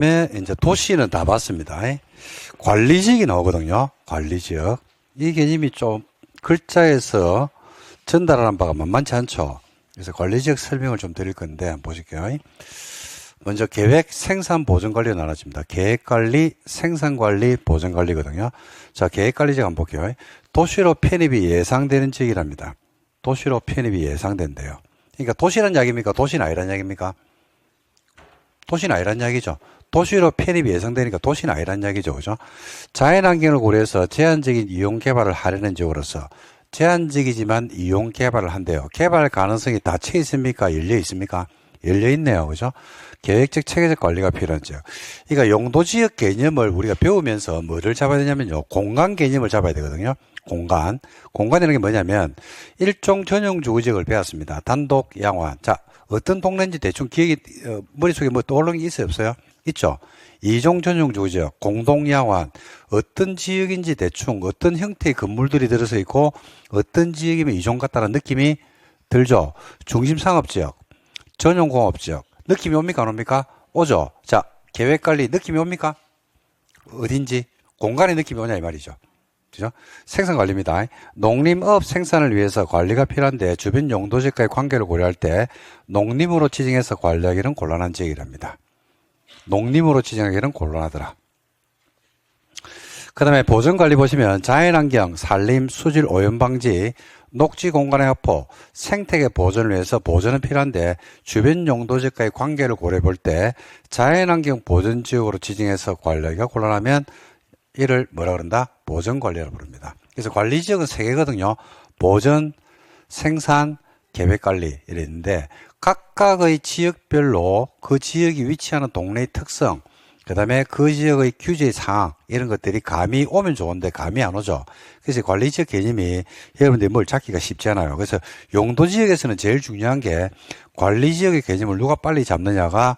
이제 도시는 다 봤습니다. 관리지역이 나오거든요. 관리지역. 이 개념이 좀 글자에서 전달하는 바가 만만치 않죠. 그래서 관리지역 설명을 좀 드릴 건데 한번 보실게요. 먼저 계획, 생산, 보전관리로 나눠집니다. 계획관리, 생산관리, 보전관리거든요. 자, 계획관리지역 한번 볼게요. 도시로 편입이 예상되는 지역이랍니다. 도시로 편입이 예상된대요. 그러니까 도시란 이야기입니까? 도시는 아니란 이야기입니까? 도시는 아니란 이야기죠. 도시로 편입이 예상되니까 도시는 아니란 이야기죠. 그죠? 자연환경을 고려해서 제한적인 이용 개발을 하려는 지역으로서 제한적이지만 이용 개발을 한대요. 개발 가능성이 닫혀 있습니까? 열려 있습니까? 열려 있네요. 그죠? 계획적 체계적 관리가 필요한 지역. 그러니까 용도지역 개념을 우리가 배우면서 뭐를 잡아야 되냐면요. 공간 개념을 잡아야 되거든요. 공간. 공간이라는 게 뭐냐면 일종 전용 주거지역을 배웠습니다. 단독, 양호한. 자, 어떤 동네인지 대충 기억이 머릿속에 뭐 떠오르는 게 있어요? 없어요? 있죠. 이종 전용 주거지역, 공동양호한. 어떤 지역인지 대충 어떤 형태의 건물들이 들어서 있고 어떤 지역이면 이종 같다는 느낌이 들죠. 중심상업지역, 전용공업지역. 느낌이 옵니까? 안 옵니까? 오죠. 자, 계획관리 느낌이 옵니까? 어딘지 공간의 느낌이 오냐 이 말이죠. 그죠? 생산관리입니다. 농림업 생산을 위해서 관리가 필요한데 주변 용도지역과의 관계를 고려할 때 농림으로 지정해서 관리하기는 곤란한 지역이랍니다. 농림으로 지정하기는 곤란하더라. 그 다음에 보전관리 보시면 자연환경, 산림, 수질 오염 방지, 녹지 공간의 확보, 생태계 보존을 위해서 보전은 필요한데 주변 용도지역과의 관계를 고려해 볼 때 자연환경 보전지역으로 지정해서 관리하기가 곤란하면 이를 뭐라 그런다? 보전관리라고 부릅니다. 그래서 관리지역은 세 개거든요. 보전, 생산, 계획관리 이랬는데 각각의 지역별로 그 지역이 위치하는 동네의 특성, 그 다음에 그 지역의 규제 사항 이런 것들이 감이 오면 좋은데 감이 안 오죠. 그래서 관리지역 개념이 여러분들이 뭘 잡기가 쉽지 않아요. 그래서 용도지역에서는 제일 중요한 게 관리지역의 개념을 누가 빨리 잡느냐가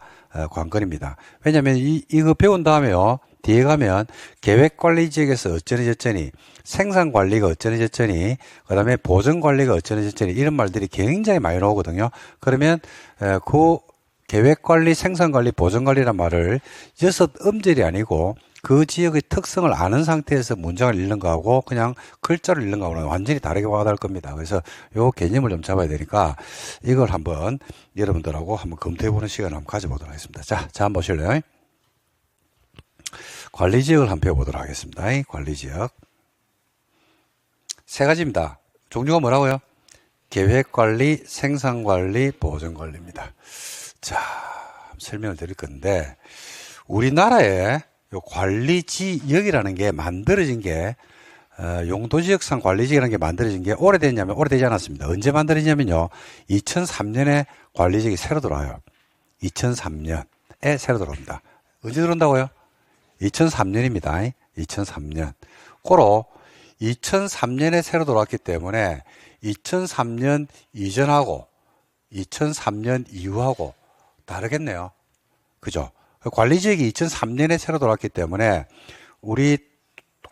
관건입니다. 왜냐하면 이거 배운 다음에요. 뒤에 가면 계획관리지역에서 어쩌니 저쩌니, 생산관리가 어쩌니 저쩌니, 그 다음에 보전관리가 어쩌니 저쩌니 이런 말들이 굉장히 많이 나오거든요. 그러면 그 계획관리, 생산관리, 보전관리란 말을 6음절이 아니고 그 지역의 특성을 아는 상태에서 문장을 읽는 거하고 그냥 글자를 읽는 거하고는 완전히 다르게 와닿을 겁니다. 그래서 요 개념을 좀 잡아야 되니까 이걸 한번 여러분들하고 한번 검토해보는 시간을 한번 가져보도록 하겠습니다. 자, 한번 보실래요? 관리지역을 한번 배워보도록 하겠습니다. 관리지역. 세 가지입니다. 종류가 뭐라고요? 계획관리, 생산관리, 보전관리입니다. 자, 설명을 드릴 건데, 우리나라에 요 관리지역이라는 게 만들어진 게, 용도지역상 관리지역이라는 게 만들어진 게 오래됐냐면 오래되지 않았습니다. 언제 만들어지냐면요. 2003년에 관리지역이 새로 들어와요. 2003년에 새로 들어옵니다. 언제 들어온다고요? 2003년입니다. 2003년. 고로 2003년에 새로 들어왔기 때문에 2003년 이전하고 2003년 이후하고 다르겠네요. 그죠? 관리지역이 2003년에 새로 들어왔기 때문에 우리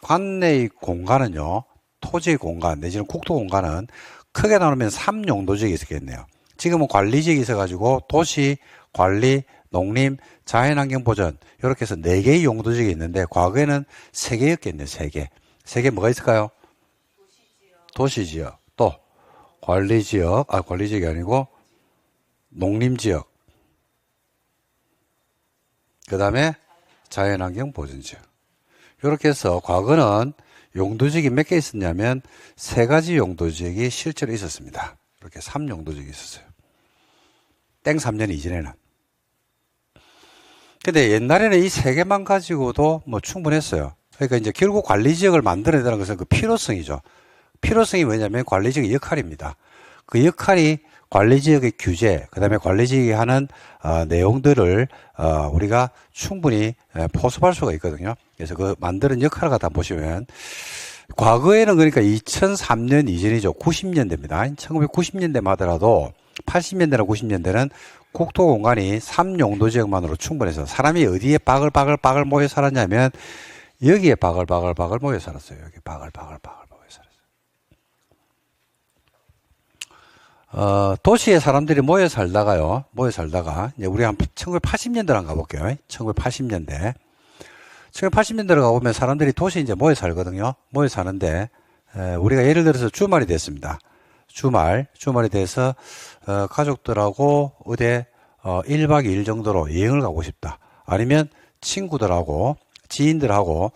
관내의 공간은요, 토지의 공간 내지는 국토 공간은 크게 나누면 3용도지역이 있었겠네요. 지금은 관리지역이 있어가지고 도시, 관리, 농림, 자연환경 보전 이렇게 해서 4개의 용도지역이 있는데 과거에는 3개였겠네요. 3개. 3개 뭐가 있을까요? 도시지역, 또 관리지역, 관리지역이 아니고 농림지역, 그 다음에 자연환경 보전지역. 이렇게 해서 과거는 용도지역이 몇 개 있었냐면 3가지 용도지역이 실제로 있었습니다. 이렇게 3용도지역이 있었어요. 땡 3년 이전에는. 근데 옛날에는 이 3개만 가지고도 뭐 충분했어요. 그러니까 이제 결국 관리지역을 만들어야 되는 것은 그 필요성이죠. 필요성이 뭐냐면 관리지역의 역할입니다. 그 역할이 관리지역의 규제, 그 다음에 관리지역이 하는 내용들을 우리가 충분히 포섭할 수가 있거든요. 그래서 그 만드는 역할을 갖다 보시면 과거에는 그러니까 2003년 이전이죠. 90년대입니다. 1990년대만 하더라도 80년대나 90년대는 국토 공간이 3용도지역만으로 충분해서 사람이 어디에 바글바글 모여 살았냐면 여기에 바글바글 모여 살았어요. 여기 바글바글 모여 살았어요. 도시에 사람들이 모여 살다가요, 이제 우리 한 1980년대로 한번 가볼게요. 1980년대. 1980년대로 가보면 사람들이 도시에 이제 모여 살거든요. 모여 사는데, 우리가 예를 들어서 주말이 됐습니다. 주말이 돼서, 가족들하고 어디, 1박 2일 정도로 여행을 가고 싶다. 아니면 친구들하고, 지인들하고,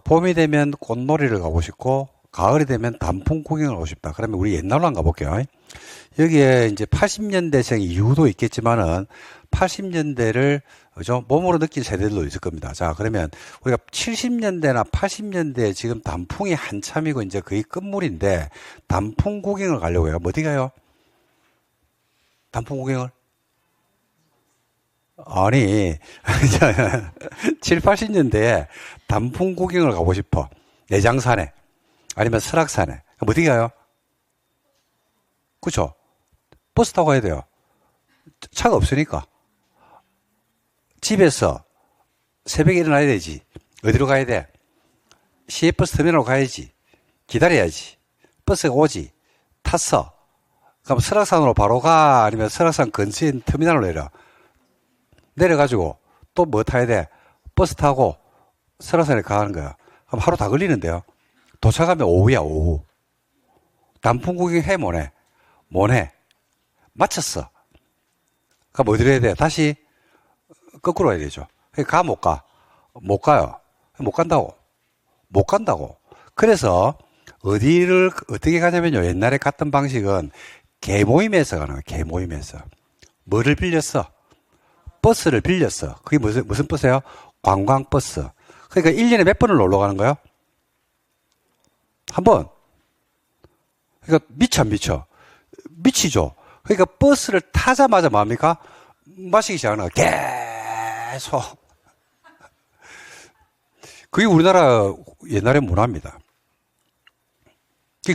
봄이 되면 꽃놀이를 가고 싶고, 가을이 되면 단풍 구경을 하고 싶다. 그러면 우리 옛날로 한번 가볼게요. 여기에 이제 80년대생 이유도 있겠지만은 80년대를 그죠? 몸으로 느낀 세대들도 있을 겁니다. 자, 그러면 우리가 70년대나 80년대에 지금 단풍이 한참이고 이제 거의 끝물인데 단풍 구경을 가려고 해요. 뭐 어디 가요? 단풍 구경을? 아니, 7, 80년대에 단풍 구경을 가고 싶어. 내장산에 아니면 설악산에. 뭐 어디 가요? 그쵸? 버스 타고 가야 돼요. 차가 없으니까. 집에서 새벽에 일어나야 되지. 어디로 가야 돼? 시외버스 터미널로 가야지. 기다려야지. 버스가 오지. 탔어. 그럼 설악산으로 바로 가? 아니면 설악산 근처에 있는 터미널로 내려? 내려가지고 또 뭐 타야 돼? 버스 타고 설악산에 가는 거야. 그럼 하루 다 걸리는데요. 도착하면 오후야, 오후. 단풍 구경 해, 못 해? 못 해. 마쳤어. 그럼 어디로 해야 돼? 다시 거꾸로 해야 되죠. 가, 못 가? 못 가요. 못 간다고. 못 간다고. 그래서 어디를 어떻게 가냐면요. 옛날에 갔던 방식은 개모임에서 가는 거예요. 개모임에서. 뭐를 빌렸어? 버스를 빌렸어. 그게 무슨 버스예요? 관광버스. 그러니까 1년에 몇 번을 놀러 가는 거예요? 한 번. 그러니까 미쳐 안 미쳐? 미치죠. 그러니까 버스를 타자마자 뭡니까? 마시기 시작하는 거야. 계속. 그게 우리나라 옛날의 문화입니다.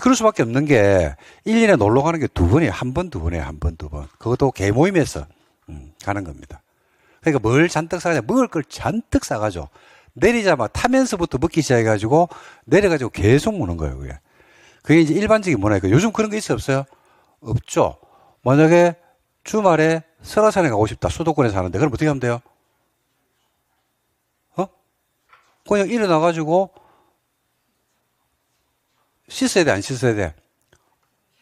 그럴 수밖에 없는 게 1년에 놀러 가는 게 두 번이에요. 한 번, 두 번이에요. 한 번, 두 번. 그것도 개모임에서 가는 겁니다. 그러니까 뭘 잔뜩 사가냐? 먹을 걸 잔뜩 사가죠. 내리자마자 타면서부터 먹기 시작해가지고 내려가지고 계속 먹는 거예요. 그게 이제 일반적인 문화니까 요즘 그런 거 있어요? 없어요? 없죠. 만약에 주말에 설악산에 가고 싶다. 수도권에 사는데. 그럼 어떻게 하면 돼요? 그냥 일어나가지고 씻어야 돼? 안 씻어야 돼?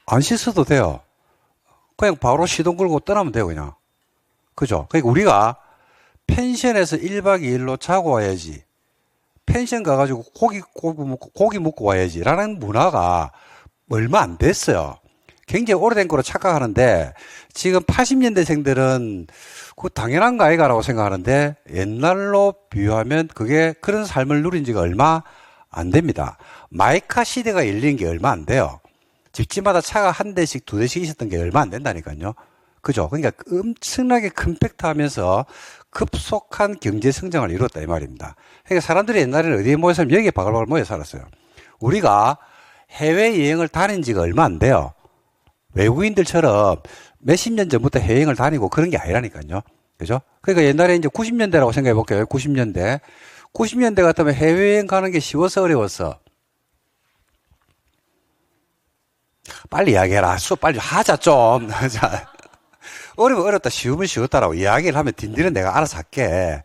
안 씻어도 돼요. 그냥 바로 시동 걸고 떠나면 돼요. 그냥. 그죠? 그러니까 우리가 펜션에서 1박 2일로 자고 와야지. 펜션 가가지고 고기 먹고 와야지. 라는 문화가 얼마 안 됐어요. 굉장히 오래된 거로 착각하는데, 지금 80년대생들은 그 당연한 거 아이가라고 생각하는데, 옛날로 비유하면 그게 그런 삶을 누린 지가 얼마 안 됩니다. 마이카 시대가 열린 게 얼마 안 돼요. 집집마다 차가 한 대씩, 두 대씩 있었던 게 얼마 안 된다니까요. 그죠? 그러니까 엄청나게 컴팩트 하면서 급속한 경제 성장을 이뤘다 이 말입니다. 그러니까 사람들이 옛날에는 어디에 모여 살면 여기에 바글바글 모여 살았어요. 우리가 해외여행을 다닌 지가 얼마 안 돼요. 외국인들처럼 몇십 년 전부터 해외여행을 다니고 그런 게 아니라니까요. 그죠? 그러니까 옛날에 이제 90년대라고 생각해 볼게요. 90년대. 90년대 같으면 해외여행 가는 게 쉬워서 어려웠어. 빨리 이야기해라. 수업 빨리 하자, 좀. 자, 어려면 어렵다, 쉬우면 쉬웠다라고 이야기를 하면 딘딘은 내가 알아서 할게.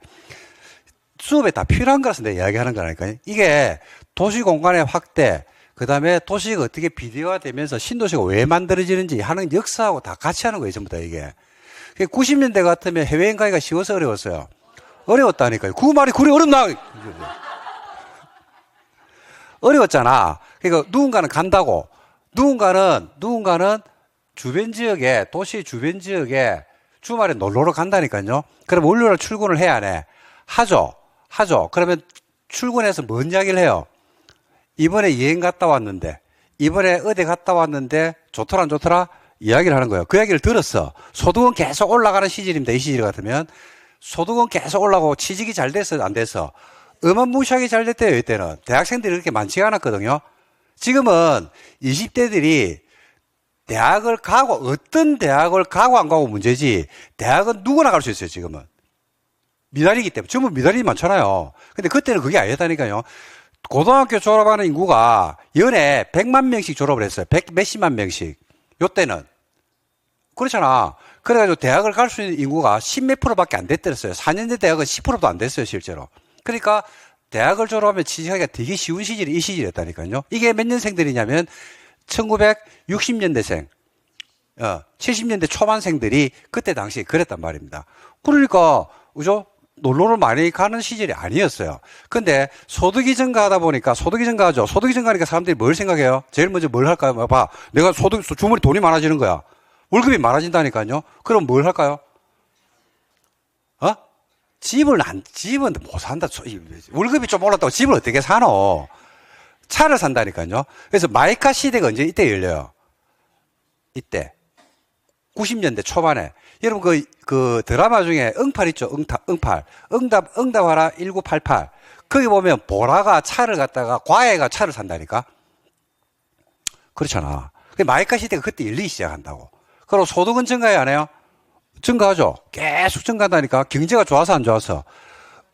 수업에 다 필요한 거라서 내가 이야기하는 거라니까요. 이게 도시 공간의 확대, 그 다음에 도시가 어떻게 비대화 되면서 신도시가 왜 만들어지는지 하는 역사하고 다 같이 하는 거예요, 전부 다 이게. 90년대 같으면 해외여행 가기가 쉬워서 어려웠어요. 어려웠다니까요. 그 말이 그리 어렵나? 어려웠잖아. 그러니까 누군가는 간다고. 누군가는 주변 지역에, 도시 주변 지역에 주말에 놀러 간다니까요. 그럼 월요일 출근을 해야 안 해? 하죠. 그러면 출근해서 뭔 이야기를 해요? 이번에 여행 갔다 왔는데, 이번에 어디 갔다 왔는데, 좋더라, 안 좋더라? 이야기를 하는 거예요. 그 이야기를 들었어. 소득은 계속 올라가는 시절입니다. 이 시절 같으면. 소득은 계속 올라가고 취직이 잘 됐어, 안 됐어? 어마무시하게 잘 됐대요, 이때는. 대학생들이 그렇게 많지가 않았거든요. 지금은 20대들이 대학을 가고, 어떤 대학을 가고 안 가고 문제지, 대학은 누구나 갈 수 있어요, 지금은. 미달이기 때문에. 지금은 미달이 많잖아요. 근데 그때는 그게 아니었다니까요. 고등학교 졸업하는 인구가 연에 100만 명씩 졸업을 했어요. 100 몇십만 명씩. 요때는. 그렇잖아. 그래가지고 대학을 갈 수 있는 인구가 10몇 프로밖에 안 됐더랬어요. 4년제 대학은 10%도 안 됐어요, 실제로. 그러니까 대학을 졸업하면 취직하기가 되게 쉬운 시절이 이 시절이었다니까요. 이게 몇 년생들이냐면 1960년대생, 70년대 초반생들이 그때 당시에 그랬단 말입니다. 그러니까, 그죠? 놀러를 많이 가는 시절이 아니었어요. 근데 소득이 증가하다 보니까, 소득이 증가하죠. 소득이 증가하니까 사람들이 뭘 생각해요? 제일 먼저 뭘 할까요? 봐. 내가 주머니 돈이 많아지는 거야. 월급이 많아진다니까요. 그럼 뭘 할까요? 집은 못 산다. 월급이 좀 올랐다고 집을 어떻게 사노? 차를 산다니까요. 그래서 마이카 시대가 언제 이때 열려요? 이때. 90년대 초반에. 여러분 그 드라마 중에 응팔 있죠? 응팔. 응답하라 1988. 거기 보면 보라가 차를 갖다가 과외가 차를 산다니까. 그렇잖아. 마이카 시대가 그때 열리기 시작한다고. 그리고 소득은 증가해야 안 해요? 증가하죠. 계속 증가한다니까. 경제가 좋아서 안 좋아서.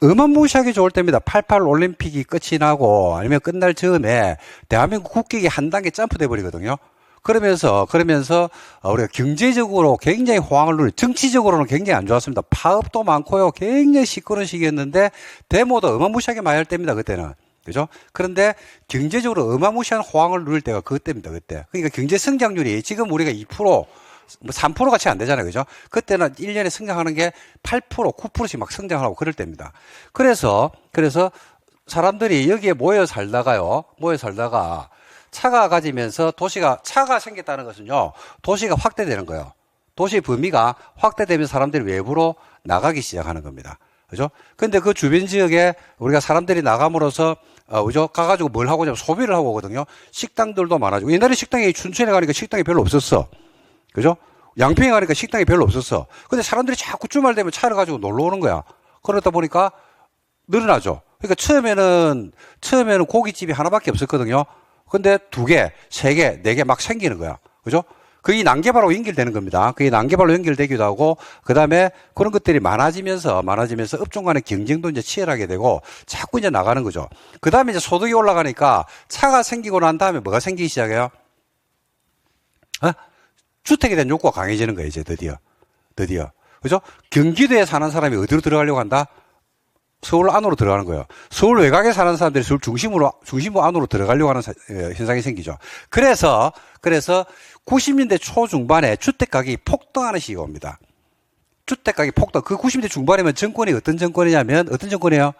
어마무시하게 좋을 때입니다. 88 올림픽이 끝이 나고 아니면 끝날 즈음에 대한민국 국격이 한 단계 점프돼 버리거든요. 그러면서 우리가 경제적으로 굉장히 호황을 누리, 정치적으로는 굉장히 안 좋았습니다. 파업도 많고요. 굉장히 시끄러운 시기였는데 데모도 어마무시하게 많이 할 때입니다. 그때는. 그죠? 그런데 경제적으로 어마무시한 호황을 누릴 때가 그때입니다. 그때. 그러니까 경제 성장률이 지금 우리가 2%, 3% 같이 안 되잖아요. 그죠? 그때는 1년에 성장하는 게 8%, 9%씩 막 성장하고 그럴 때입니다. 그래서 사람들이 여기에 모여 살다가 차가 가지면서 차가 생겼다는 것은요, 도시가 확대되는 거예요. 도시 범위가 확대되면서 사람들이 외부로 나가기 시작하는 겁니다. 그죠? 근데 그 주변 지역에 우리가 사람들이 나감으로써, 그죠? 가가지고 뭘 하고 소비를 하고 오거든요. 식당들도 많아지고. 옛날에 식당이 춘천에 가니까 식당이 별로 없었어. 그죠? 양평에 가니까 식당이 별로 없었어. 근데 사람들이 자꾸 주말 되면 차를 가지고 놀러 오는 거야. 그러다 보니까 늘어나죠. 그러니까 처음에는 고깃집이 하나밖에 없었거든요. 근데 2개, 3개, 4개 막 생기는 거야. 그죠? 그게 난개발하고 연결되는 겁니다. 그게 난개발로 연결되기도 하고, 그 다음에 그런 것들이 많아지면서 업종 간의 경쟁도 이제 치열하게 되고, 자꾸 이제 나가는 거죠. 그 다음에 이제 소득이 올라가니까 차가 생기고 난 다음에 뭐가 생기기 시작해요? 주택에 대한 욕구가 강해지는 거예요, 이제 드디어. 그죠? 경기도에 사는 사람이 어디로 들어가려고 한다? 서울 안으로 들어가는 거예요. 서울 외곽에 사는 사람들이 서울 중심부 안으로 들어가려고 하는 현상이 생기죠. 그래서 90년대 초중반에 주택 가격이 폭등하는 시기가 옵니다. 주택 가격이 폭등. 그 90년대 중반이면 정권이 어떤 정권이냐면, 어떤 정권이에요?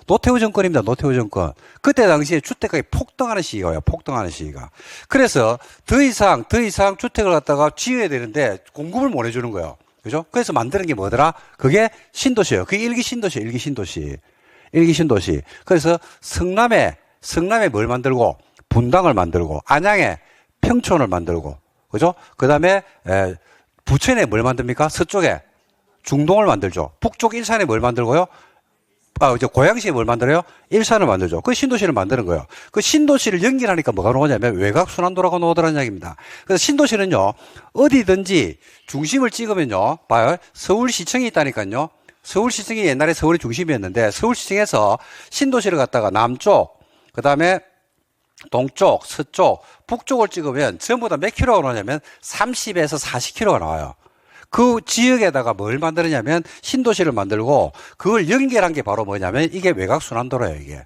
노태우 정권입니다. 노태우 정권. 그때 당시에 주택 가격이 폭등하는 시기가요. 폭등하는 시기가. 그래서 더 이상 주택을 갖다가 지어야 되는데 공급을 못 해주는 거예요. 그죠? 그래서 만드는 게 뭐더라? 그게 신도시예요. 그게 일기 신도시. 그래서 성남에 뭘 만들고, 분당을 만들고, 안양에 평촌을 만들고, 그죠? 그 다음에, 부천에 뭘 만듭니까? 서쪽에 중동을 만들죠. 북쪽 일산에 뭘 만들고요? 이제 고양시에 뭘 만들어요? 일산을 만들죠. 그 신도시를 만드는 거예요. 그 신도시를 연결하니까 뭐가 나오냐면 외곽순환도로가 나오더라는 이야기입니다. 그래서 신도시는요, 어디든지 중심을 찍으면요, 봐요. 서울시청이 있다니까요. 서울시청이 옛날에 서울의 중심이었는데, 서울시청에서 신도시를 갖다가 남쪽, 그 다음에 동쪽, 서쪽, 북쪽을 찍으면 전부 다 몇 킬로가 나오냐면 30에서 40킬로가 나와요. 그 지역에다가 뭘 만드느냐면 신도시를 만들고 그걸 연결한 게 바로 뭐냐면 이게 외곽순환도로예요, 이게.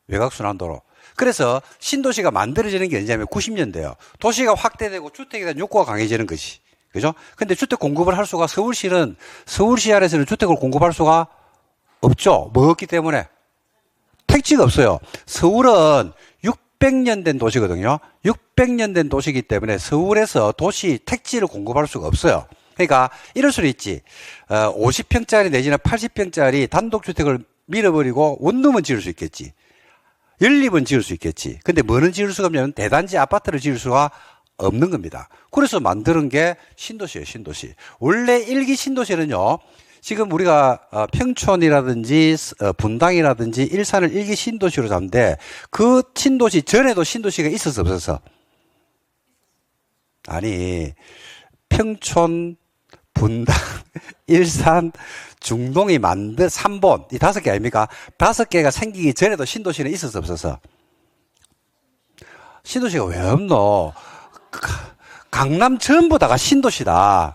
외곽순환도로. 그래서 신도시가 만들어지는 게 언제냐면 90년대예요. 도시가 확대되고 주택에 대한 욕구가 강해지는 것이. 그죠? 근데 주택 공급을 할 수가 서울시 안에서는 주택을 공급할 수가 없죠. 뭐 없기 때문에. 택지가 없어요. 서울은 600년 된 도시거든요. 600년 된 도시이기 때문에 서울에서 도시 택지를 공급할 수가 없어요. 그러니까 이럴 수는 있지. 50평짜리 내지는 80평짜리 단독주택을 밀어버리고 원룸은 지을 수 있겠지. 연립은 지을 수 있겠지. 근데 뭐는 지을 수가 없냐면 대단지 아파트를 지을 수가 없는 겁니다. 그래서 만드는 게 신도시예요, 신도시. 원래 일기 신도시는요, 지금 우리가 평촌이라든지 분당이라든지 일산을 일기 신도시로 잡는데 그 신도시 전에도 신도시가 있었어 없었어? 아니, 평촌, 분당, 일산, 중동이 만든 3본 이 5개 아닙니까? 5개가 생기기 전에도 신도시는 있었어 없었어? 신도시가 왜 없노? 강남 전부 다가 신도시다.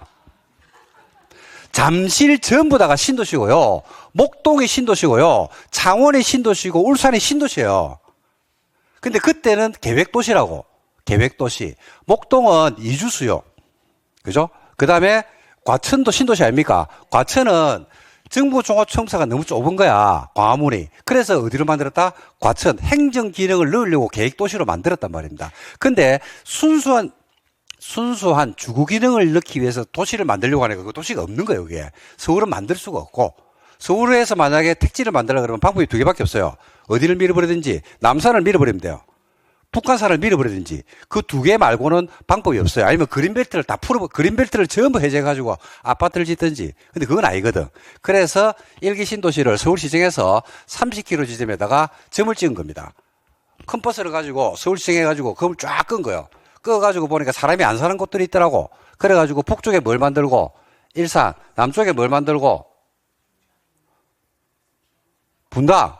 잠실 전부 다가 신도시고요. 목동이 신도시고요. 창원이 신도시고 울산이 신도시예요. 근데 그때는 계획도시라고. 계획도시. 목동은 이주수요. 그죠? 그 다음에 과천도 신도시 아닙니까? 과천은 정부종합청사가 너무 좁은 거야. 광화문이. 그래서 어디로 만들었다? 과천. 행정 기능을 넣으려고 계획도시로 만들었단 말입니다. 근데 순수한 주거 기능을 넣기 위해서 도시를 만들려고 하니까 그 도시가 없는 거예요, 그게. 서울은 만들 수가 없고. 서울에서 만약에 택지를 만들려고 그러면 방법이 두 개밖에 없어요. 어디를 밀어버리든지, 남산을 밀어버리면 돼요. 북한산을 밀어버리든지. 그 두 개 말고는 방법이 없어요. 아니면 그린벨트를 그린벨트를 전부 해제해가지고 아파트를 짓든지. 근데 그건 아니거든. 그래서 일기 신도시를 서울시청에서 30km 지점에다가 점을 찍은 겁니다. 큰 버스를 가지고 서울시청에 가지고 검을 쫙 끈 거예요. 끄어가지고 보니까 사람이 안 사는 곳들이 있더라고. 그래가지고 북쪽에 뭘 만들고, 일산, 남쪽에 뭘 만들고, 분당,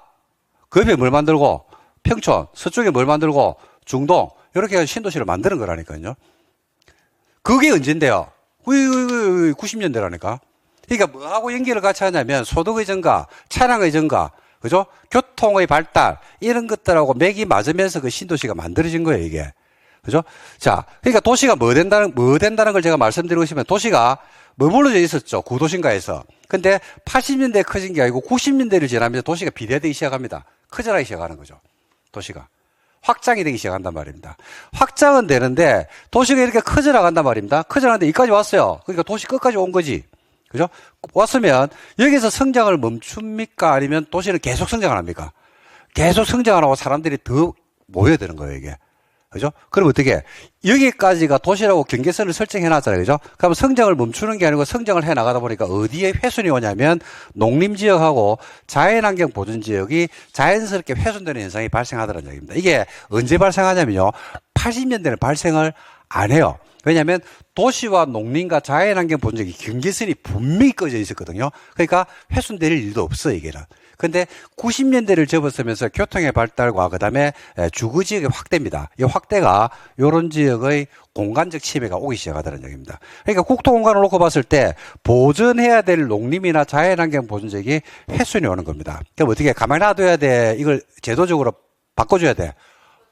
그 옆에 뭘 만들고, 평촌, 서쪽에 뭘 만들고, 중동, 이렇게 해서 신도시를 만드는 거라니까요. 그게 언젠데요? 90년대라니까. 그러니까 뭐하고 연결을 같이 하냐면, 소득의 증가, 차량의 증가, 그죠? 교통의 발달, 이런 것들하고 맥이 맞으면서 그 신도시가 만들어진 거예요, 이게. 그죠? 자, 그러니까 도시가 뭐 된다는 걸 제가 말씀드리고 싶으면 도시가 머물러져 있었죠. 구도심가에서. 근데 80년대에 커진 게 아니고 90년대를 지나면서 도시가 비례되기 시작합니다. 커져나기 시작하는 거죠. 도시가. 확장이 되기 시작한단 말입니다. 확장은 되는데 도시가 이렇게 커져나간단 말입니다. 커져나가는데 여기까지 왔어요. 그러니까 도시 끝까지 온 거지. 그죠? 왔으면 여기서 성장을 멈춥니까? 아니면 도시는 계속 성장을 합니까? 계속 성장을 하고 사람들이 더 모여야 되는 거예요, 이게. 그죠? 그럼 어떻게? 여기까지가 도시라고 경계선을 설정해 놨잖아요. 그죠? 그럼 성장을 멈추는 게 아니고 성장을 해 나가다 보니까 어디에 훼손이 오냐면 농림지역하고 자연환경 보존지역이 자연스럽게 훼손되는 현상이 발생하더라는 얘기입니다. 이게 언제 발생하냐면요. 80년대는 발생을 안 해요. 왜냐하면 도시와 농림과 자연환경 보존지역이 경계선이 분명히 꺼져 있었거든요. 그러니까 훼손될 일도 없어요, 이게는. 근데 90년대를 접어서면서 교통의 발달과 그다음에 주거지역의 확대입니다. 이 확대가 이런 지역의 공간적 침해가 오기 시작하다는 얘기입니다. 그러니까 국토공간을 놓고 봤을 때 보존해야 될 농림이나 자연환경 보존지역이 훼손이 오는 겁니다. 그럼 어떻게 가만히 놔둬야 돼? 이걸 제도적으로 바꿔줘야 돼.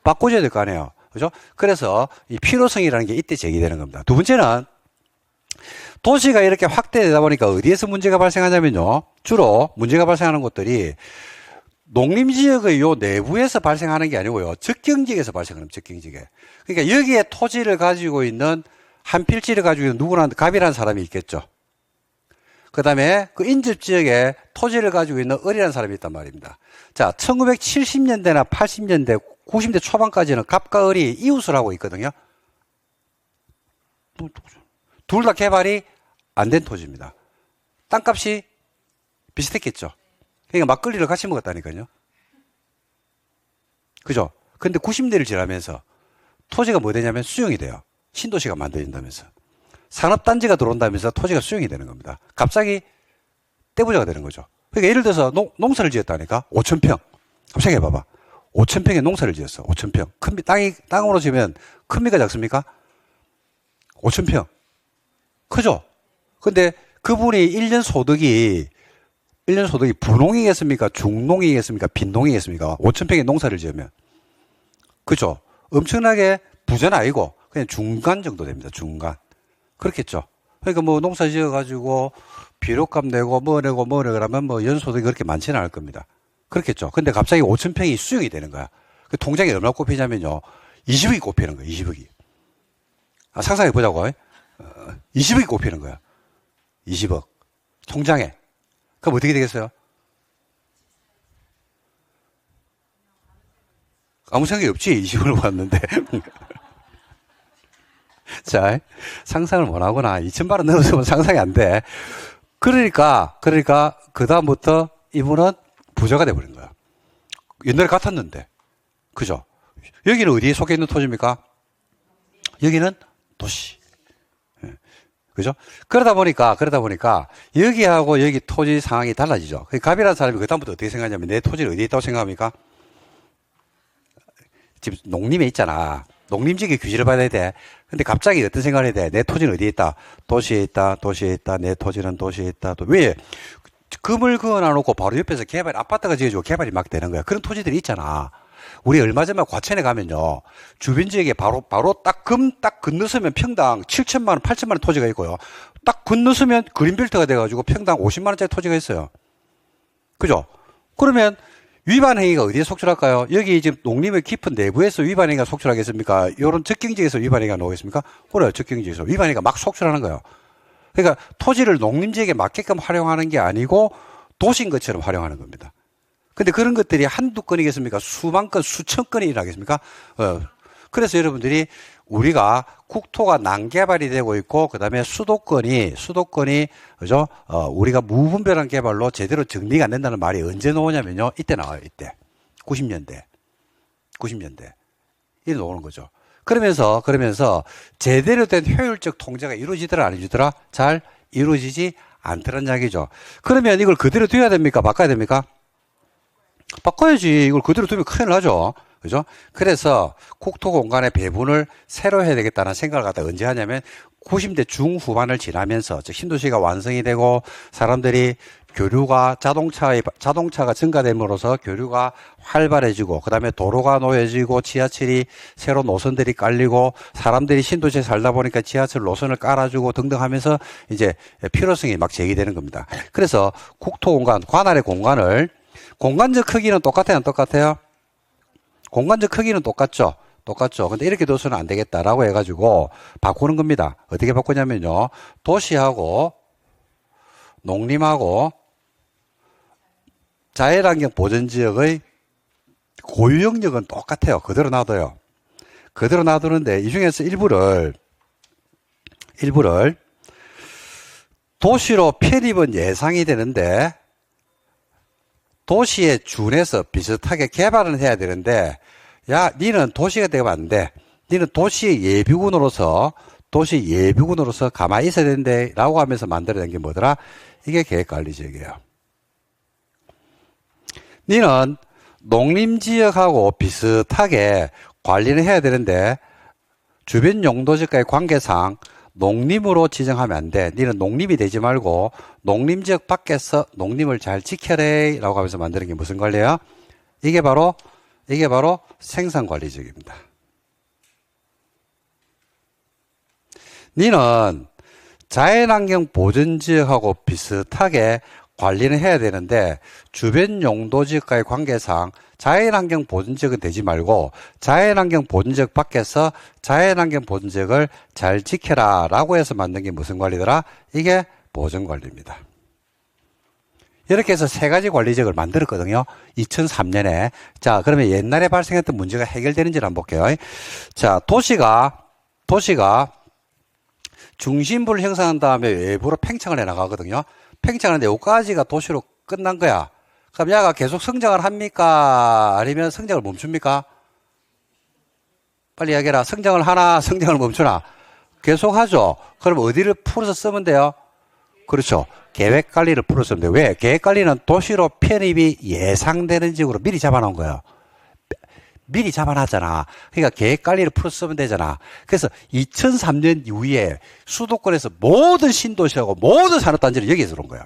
바꿔줘야 될 거 아니에요. 그죠? 그래서 이 필요성이라는 게 이때 제기되는 겁니다. 두 번째는 도시가 이렇게 확대되다 보니까 어디에서 문제가 발생하냐면요. 주로 문제가 발생하는 곳들이 농림지역의 요 내부에서 발생하는 게 아니고요. 적경지역에서 발생하는 적경지역에. 그러니까 여기에 토지를 가지고 있는 한 필지를 가지고 있는 누구나 갑이라는 사람이 있겠죠. 그 다음에 그 인접지역에 토지를 가지고 있는 을이라는 사람이 있단 말입니다. 자, 1970년대나 80년대, 90대 초반까지는 갑과 을이 이웃을 하고 있거든요. 둘 다 개발이 안 된 토지입니다. 땅값이 비슷했겠죠. 그러니까 막걸리를 같이 먹었다니까요. 그죠? 근데 90년대를 지나면서 토지가 뭐 되냐면 수용이 돼요. 신도시가 만들어진다면서. 산업단지가 들어온다면서 토지가 수용이 되는 겁니다. 갑자기 떼부자가 되는 거죠. 그러니까 예를 들어서 농사를 지었다니까? 5,000평. 갑자기 해봐봐. 5,000평에 농사를 지었어. 5,000평. 땅으로 지으면 큽니까? 작습니까? 5,000평. 크죠? 근데 그분이 1년 소득이 분농이겠습니까? 중농이겠습니까? 빈농이겠습니까? 5,000평의 농사를 지으면. 그죠? 엄청나게 부자는 아니고 그냥 중간 정도 됩니다. 중간. 그렇겠죠? 그러니까 뭐 농사 지어가지고 비료값 내고 뭐 내고 그러면 뭐 연소득이 그렇게 많지는 않을 겁니다. 그렇겠죠? 근데 갑자기 5,000평이 수용이 되는 거야. 그 통장에 얼마 꼽히냐면요. 20억이 꼽히는 거야. 20억이. 아, 상상해 보자고. 20억이 꼽히는 거야. 20억. 통장에. 그럼 어떻게 되겠어요? 아무 생각이 없지. 20억을 받는데. 자, 상상을 못 하구나. 2,000만 원 넘어서면 상상이 안 돼. 그러니까, 그다음부터 이분은 부자가 돼버린 거야. 옛날에 같았는데. 그죠? 여기는 어디에 속해 있는 토지입니까? 여기는 도시. 그죠? 그러다 보니까 여기하고 여기 토지 상황이 달라지죠. 갑이라는 사람이 그다음부터 어떻게 생각하냐면 내 토지는 어디에 있다고 생각합니까? 지금 농림에 있잖아. 농림지역의 규제를 받아야 돼. 근데 갑자기 어떤 생각을 해야 돼? 내 토지는 어디에 있다? 도시에 있다. 도시에 있다. 내 토지는 도시에 있다. 왜? 금을 그어놔놓고 바로 옆에서 개발, 아파트가 지어지고 개발이 막 되는 거야. 그런 토지들이 있잖아. 우리 얼마 전에 과천에 가면요. 주변 지역에 바로 딱 건너서면 평당 7천만 원, 8천만 원 토지가 있고요. 딱 건너서면 그린벨트가 돼가지고 평당 50만 원짜리 토지가 있어요. 그죠? 그러면 위반 행위가 어디에 속출할까요? 여기 지금 농림의 깊은 내부에서 위반 행위가 속출하겠습니까? 이런 적경지에서 위반 행위가 나오겠습니까? 그래요. 적경지에서 위반 행위가 막 속출하는 거예요. 그러니까 토지를 농림지역에 맞게끔 활용하는 게 아니고 도시인 것처럼 활용하는 겁니다. 근데 그런 것들이 한두 건이겠습니까? 수만 건, 수천 건이 일어나겠습니까? 그래서 여러분들이 우리가 국토가 난개발이 되고 있고, 그 다음에 수도권이, 그죠? 우리가 무분별한 개발로 제대로 정리가 안 된다는 말이 언제 나오냐면요. 이때 나와요, 이때. 90년대. 이래 나오는 거죠. 그러면서 제대로 된 효율적 통제가 이루어지더라, 안 이루어지더라? 잘 이루어지지 않더란 이야기죠. 그러면 이걸 그대로 둬야 됩니까? 바꿔야 됩니까? 바꿔야지. 이걸 그대로 두면 큰일 나죠. 그죠? 그래서 국토 공간의 배분을 새로 해야 되겠다는 생각을 갖다 언제 하냐면 90대 중후반을 지나면서, 즉 신도시가 완성이 되고 사람들이 교류가 자동차가 증가됨으로써 교류가 활발해지고, 그 다음에 도로가 놓여지고 지하철이 새로 노선들이 깔리고 사람들이 신도시에 살다 보니까 지하철 노선을 깔아주고 등등 하면서 이제 필요성이 막 제기되는 겁니다. 그래서 국토 공간, 관할의 공간을 공간적 크기는 똑같아요, 안 똑같아요? 공간적 크기는 똑같죠. 근데 이렇게 둬서는 안 되겠다라고 해가지고 바꾸는 겁니다. 어떻게 바꾸냐면요. 도시하고 농림하고 자연환경 보전지역의 고유 영역은 똑같아요. 그대로 놔둬요. 그대로 놔두는데 이 중에서 일부를 도시로 편입은 예상이 되는데 도시에 준해서 비슷하게 개발은 해야 되는데, 야, 니는 도시가 되면 안 돼. 니는 도시의 예비군으로서 가만히 있어야 된대. 라고 하면서 만들어낸 게 뭐더라? 이게 계획관리지역이에요. 니는 농림지역하고 비슷하게 관리를 해야 되는데, 주변 용도지역과의 관계상 농림으로 지정하면 안 돼. 니는 농림이 되지 말고 농림지역 밖에서 농림을 잘 지켜래 라고 하면서 만드는 게 무슨 관리예요? 이게 바로 생산관리지역입니다. 니는 자연환경 보전지역하고 비슷하게 관리는 해야 되는데 주변 용도지역과의 관계상 자연환경 보전지역은 되지 말고 자연환경 보전지역 밖에서 자연환경 보전지역을 잘 지켜라 라고 해서 만든 게 무슨 관리더라? 이게 보전관리입니다. 이렇게 해서 세 가지 관리지역을 만들었거든요. 2003년에. 자, 그러면 옛날에 발생했던 문제가 해결되는지를 한번 볼게요. 자, 도시가 중심부를 형성한 다음에 외부로 팽창을 해 나가거든요. 팽창하는데 여기까지가 도시로 끝난 거야. 그럼 얘가 계속 성장을 합니까? 아니면 성장을 멈춥니까? 빨리 이야기해라. 성장을 하나, 성장을 멈추나? 계속 하죠. 그럼 어디를 풀어서 쓰면 돼요? 그렇죠. 계획관리를 풀어서 쓰면 돼요. 왜? 계획관리는 도시로 편입이 예상되는 지역으로 미리 잡아놓은 거예요. 미리 잡아놨잖아. 그러니까 계획관리를 풀어서 쓰면 되잖아. 그래서 2003년 이후에 수도권에서 모든 신도시하고 모든 산업단지를 여기에서 온 거야.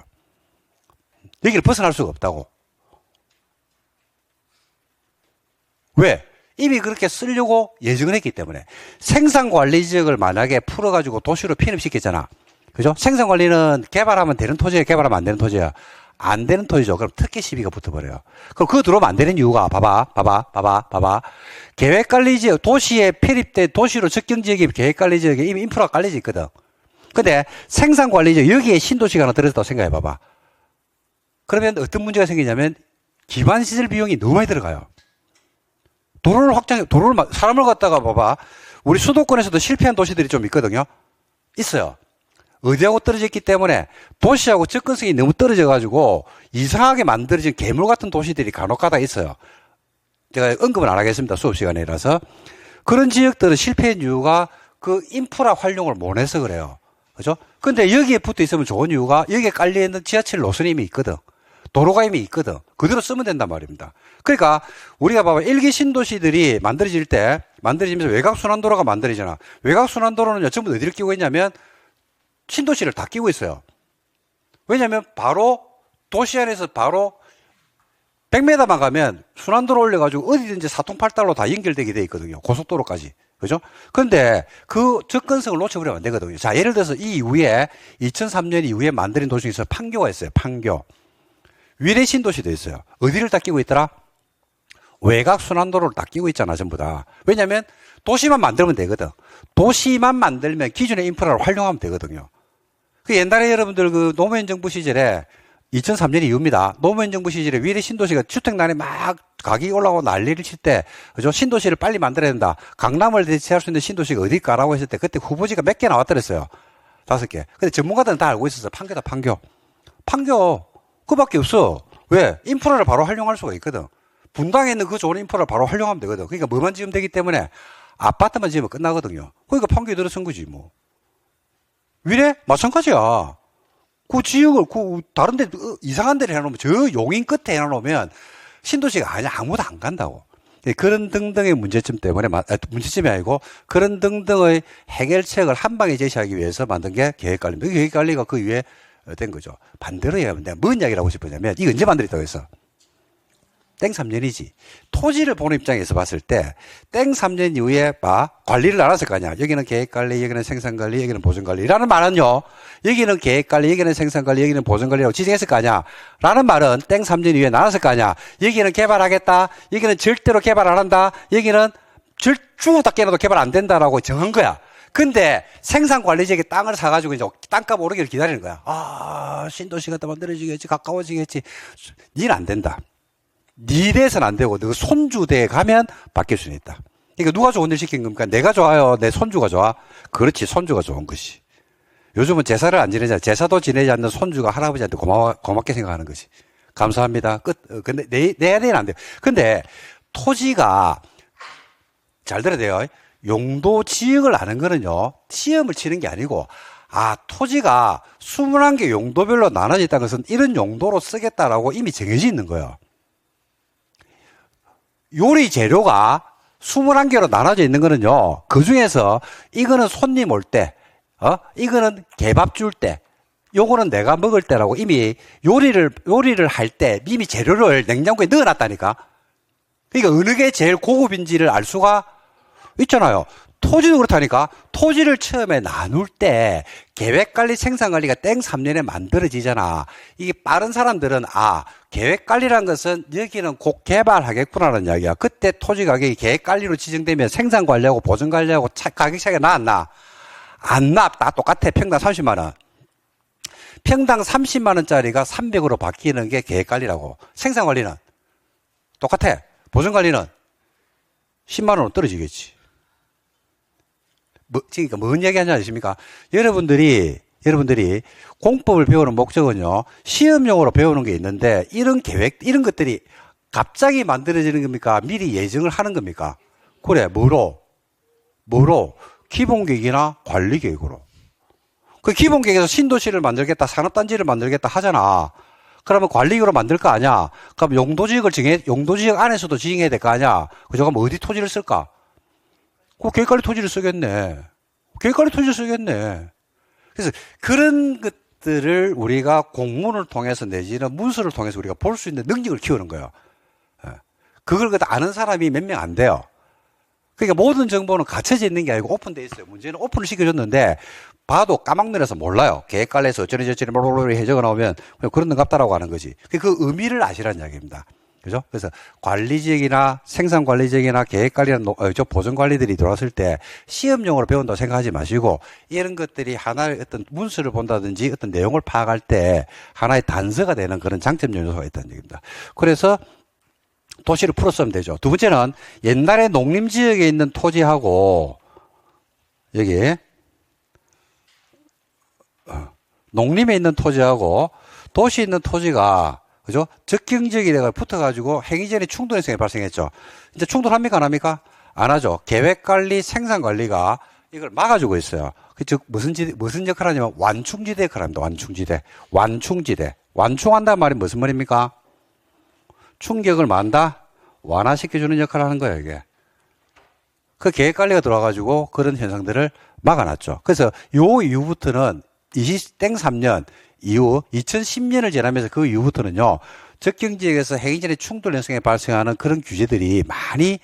여기를 벗어날 수가 없다고. 왜? 이미 그렇게 쓰려고 예정을 했기 때문에. 생산관리지역을 만약에 풀어가지고 도시로 편입시켰잖아. 그죠? 생산관리는 개발하면 되는 토지야, 개발하면 안 되는 토지야. 안 되는 토지죠. 그럼 특혜 시비가 붙어버려요. 그럼 그거 들어오면 안 되는 이유가, 봐봐. 계획관리지역, 도시에 편입된 도시로 적경지역이 계획관리지역에 이미 인프라가 깔려져 있거든. 근데 생산관리지역, 여기에 신도시가 하나 들어있다고 생각해봐봐. 그러면 어떤 문제가 생기냐면 기반시설 비용이 너무 많이 들어가요. 사람을 갖다가 봐봐. 우리 수도권에서도 실패한 도시들이 좀 있거든요. 있어요. 어디하고 떨어져 있기 때문에 도시하고 접근성이 너무 떨어져가지고 이상하게 만들어진 괴물 같은 도시들이 간혹 가다 있어요. 제가 언급은 안 하겠습니다. 수업 시간이라서. 그런 지역들은 실패한 이유가 그 인프라 활용을 못 해서 그래요. 그죠? 근데 여기에 붙어 있으면 좋은 이유가 여기에 깔려있는 지하철 노선이 이미 있거든. 도로가 이미 있거든. 그대로 쓰면 된단 말입니다. 그러니까 우리가 봐봐. 일기 신도시들이 만들어지면서 외곽순환도로가 만들어지잖아. 외곽순환도로는 전부 어디를 끼고 있냐면 신도시를 다 끼고 있어요. 왜냐면 바로 도시 안에서 바로 100m만 가면 순환도로 올려가지고 어디든지 사통팔달로 다 연결되게 돼 있거든요. 고속도로까지. 그죠? 근데 그 접근성을 놓쳐버리면 안 되거든요. 자, 예를 들어서 이 이후에 2003년 이후에 만들어진 도시 중에서 판교가 있어요. 판교. 위례 신도시도 있어요. 어디를 다 끼고 있더라? 외곽 순환도로를 다 끼고 있잖아, 전부 다. 왜냐면 도시만 만들면 되거든. 도시만 만들면 기존의 인프라를 활용하면 되거든요. 그 옛날에 여러분들 그 노무현 정부 시절에 2003년 이후입니다. 노무현 정부 시절에 위례 신도시가 주택난에 막 가격이 올라가고 난리를 칠 때, 그죠? 신도시를 빨리 만들어야 된다. 강남을 대체할 수 있는 신도시가 어딜까라고 했을 때, 그때 후보지가 몇 개 나왔더랬어요. 5개. 근데 전문가들은 다 알고 있었어요. 판교다, 판교. 판교, 그밖에 없어. 왜? 인프라를 바로 활용할 수가 있거든. 분당에 있는 그 좋은 인프라를 바로 활용하면 되거든. 그러니까 뭐만 지으면 되기 때문에 아파트만 지으면 끝나거든요. 그러니까 판교에 들어선 거지, 뭐. 위례? 마찬가지야. 그 지역을, 다른 데, 이상한 데를 해놓으면, 저 용인 끝에 해놓으면, 신도시가 아니야. 아무도 안 간다고. 그런 등등의 문제점 때문에, 문제점이 아니고, 그런 등등의 해결책을 한 방에 제시하기 위해서 만든 게 계획관리입니다. 계획관리가 그 위에 된 거죠. 반대로 얘기하면 내가 뭔 이야기를 하고 싶으냐면, 이거 언제 만들었다고 했어? 땡 3년이지. 토지를 보는 입장에서 봤을 때, 땡 3년 이후에 관리를 나눴을 거 아니야. 여기는 계획관리, 여기는 생산관리, 여기는 보전관리라는 말은요, 여기는 계획관리, 여기는 생산관리, 여기는 보전관리라고 지정했을 거 아니야. 라는 말은 땡 3년 이후에 나눴을 거 아니야. 여기는 개발하겠다, 여기는 절대로 개발 안 한다, 여기는 죽었다 깨어나도 개발 안 된다라고 정한 거야. 근데 생산관리지역에 땅을 사가지고 이제 땅값 오르기를 기다리는 거야. 신도시가 더 만들어지겠지, 가까워지겠지. 니는 안 된다. 니 대에서는 안 되고, 너 손주대에 가면 바뀔 수는 있다. 그러니까 누가 좋은 일 시킨 겁니까? 내가 좋아요? 내 손주가 좋아? 그렇지, 손주가 좋은 것이. 요즘은 제사를 안 지내잖아. 제사도 지내지 않는 손주가 할아버지한테 고맙게 생각하는 것이. 감사합니다. 끝. 근데 내 안에는 안 돼요. 근데 토지가, 잘 들어야 돼요. 용도 지역을 아는 거는요, 시험을 치는 게 아니고, 토지가 21개 용도별로 나눠져 있다는 것은 이런 용도로 쓰겠다라고 이미 정해져 있는 거예요. 요리 재료가 21개로 나눠져 있는 거는요, 그 중에서 이거는 손님 올 때, 이거는 개밥 줄 때, 요거는 내가 먹을 때라고 이미 요리를 할 때 이미 재료를 냉장고에 넣어 놨다니까. 그러니까 어느 게 제일 고급인지를 알 수가 있잖아요. 토지도 그렇다니까. 토지를 처음에 나눌 때 계획관리 생산관리가 땡 3년에 만들어지잖아. 이게 빠른 사람들은 계획관리란 것은 여기는 곧 개발하겠구나라는 이야기야. 그때 토지 가격이 계획관리로 지정되면 생산관리하고 보전관리하고 가격 차이가 나 안 나? 안 나. 다 똑같아. 평당 30만 원. 평당 30만 원짜리가 300으로 바뀌는 게 계획관리라고. 생산관리는 똑같아. 보전관리는 10만 원으로 떨어지겠지. 그러니까 뭔 이야기 하냐 아십니까? 여러분들이 공법을 배우는 목적은요, 시험용으로 배우는 게 있는데, 이런 이런 것들이 갑자기 만들어지는 겁니까? 미리 예정을 하는 겁니까? 그래, 뭐로? 기본계획이나 관리계획으로. 그 기본계획에서 신도시를 만들겠다, 산업단지를 만들겠다 하잖아. 그러면 관리계획으로 만들 거 아니야? 그럼 용도지역 안에서도 지정해야 될 거 아니야? 그죠? 그럼 어디 토지를 쓸까? 계획관리 토지를 쓰겠네. 그래서 그런 것들을 우리가 공문을 통해서 내지는 문서를 통해서 우리가 볼 수 있는 능력을 키우는 거예요. 그걸 아는 사람이 몇 명 안 돼요. 그러니까 모든 정보는 갇혀져 있는 게 아니고 오픈되어 있어요. 문제는 오픈을 시켜줬는데 봐도 까막눈에서 몰라요. 계획관리에서 어쩌니 해적어 나오면 그냥 그런 데 같다라고 하는 거지. 그 의미를 아시라는 이야기입니다. 그죠? 그래서 관리지역이나 생산관리지역이나 계획관리나 보전관리들이 들어왔을 때 시험용으로 배운다고 생각하지 마시고, 이런 것들이 하나의 어떤 문서를 본다든지 어떤 내용을 파악할 때 하나의 단서가 되는 그런 장점 요소가 있다는 얘기입니다. 그래서 도시를 풀었으면 되죠. 두 번째는 옛날에 농림지역에 있는 토지하고 여기 농림에 있는 토지하고 도시에 있는 토지가, 그죠? 적경지역이 내가 붙어가지고 행위전에 충돌성이 발생했죠. 이제 충돌합니까? 안 합니까? 안 하죠. 계획관리, 생산관리가 이걸 막아주고 있어요. 즉, 무슨 역할을 하냐면 완충지대 역할을 합니다. 완충지대. 완충한다는 말이 무슨 말입니까? 충격을 만다? 완화시켜주는 역할을 하는 거예요, 이게. 그 계획관리가 들어와가지고 그런 현상들을 막아놨죠. 그래서 요 이후부터는 3년 이후 2010년을 지나면서 그 이후부터는요, 적경지역에서 행위전의 충돌 현상에 발생하는 그런 규제들이 많이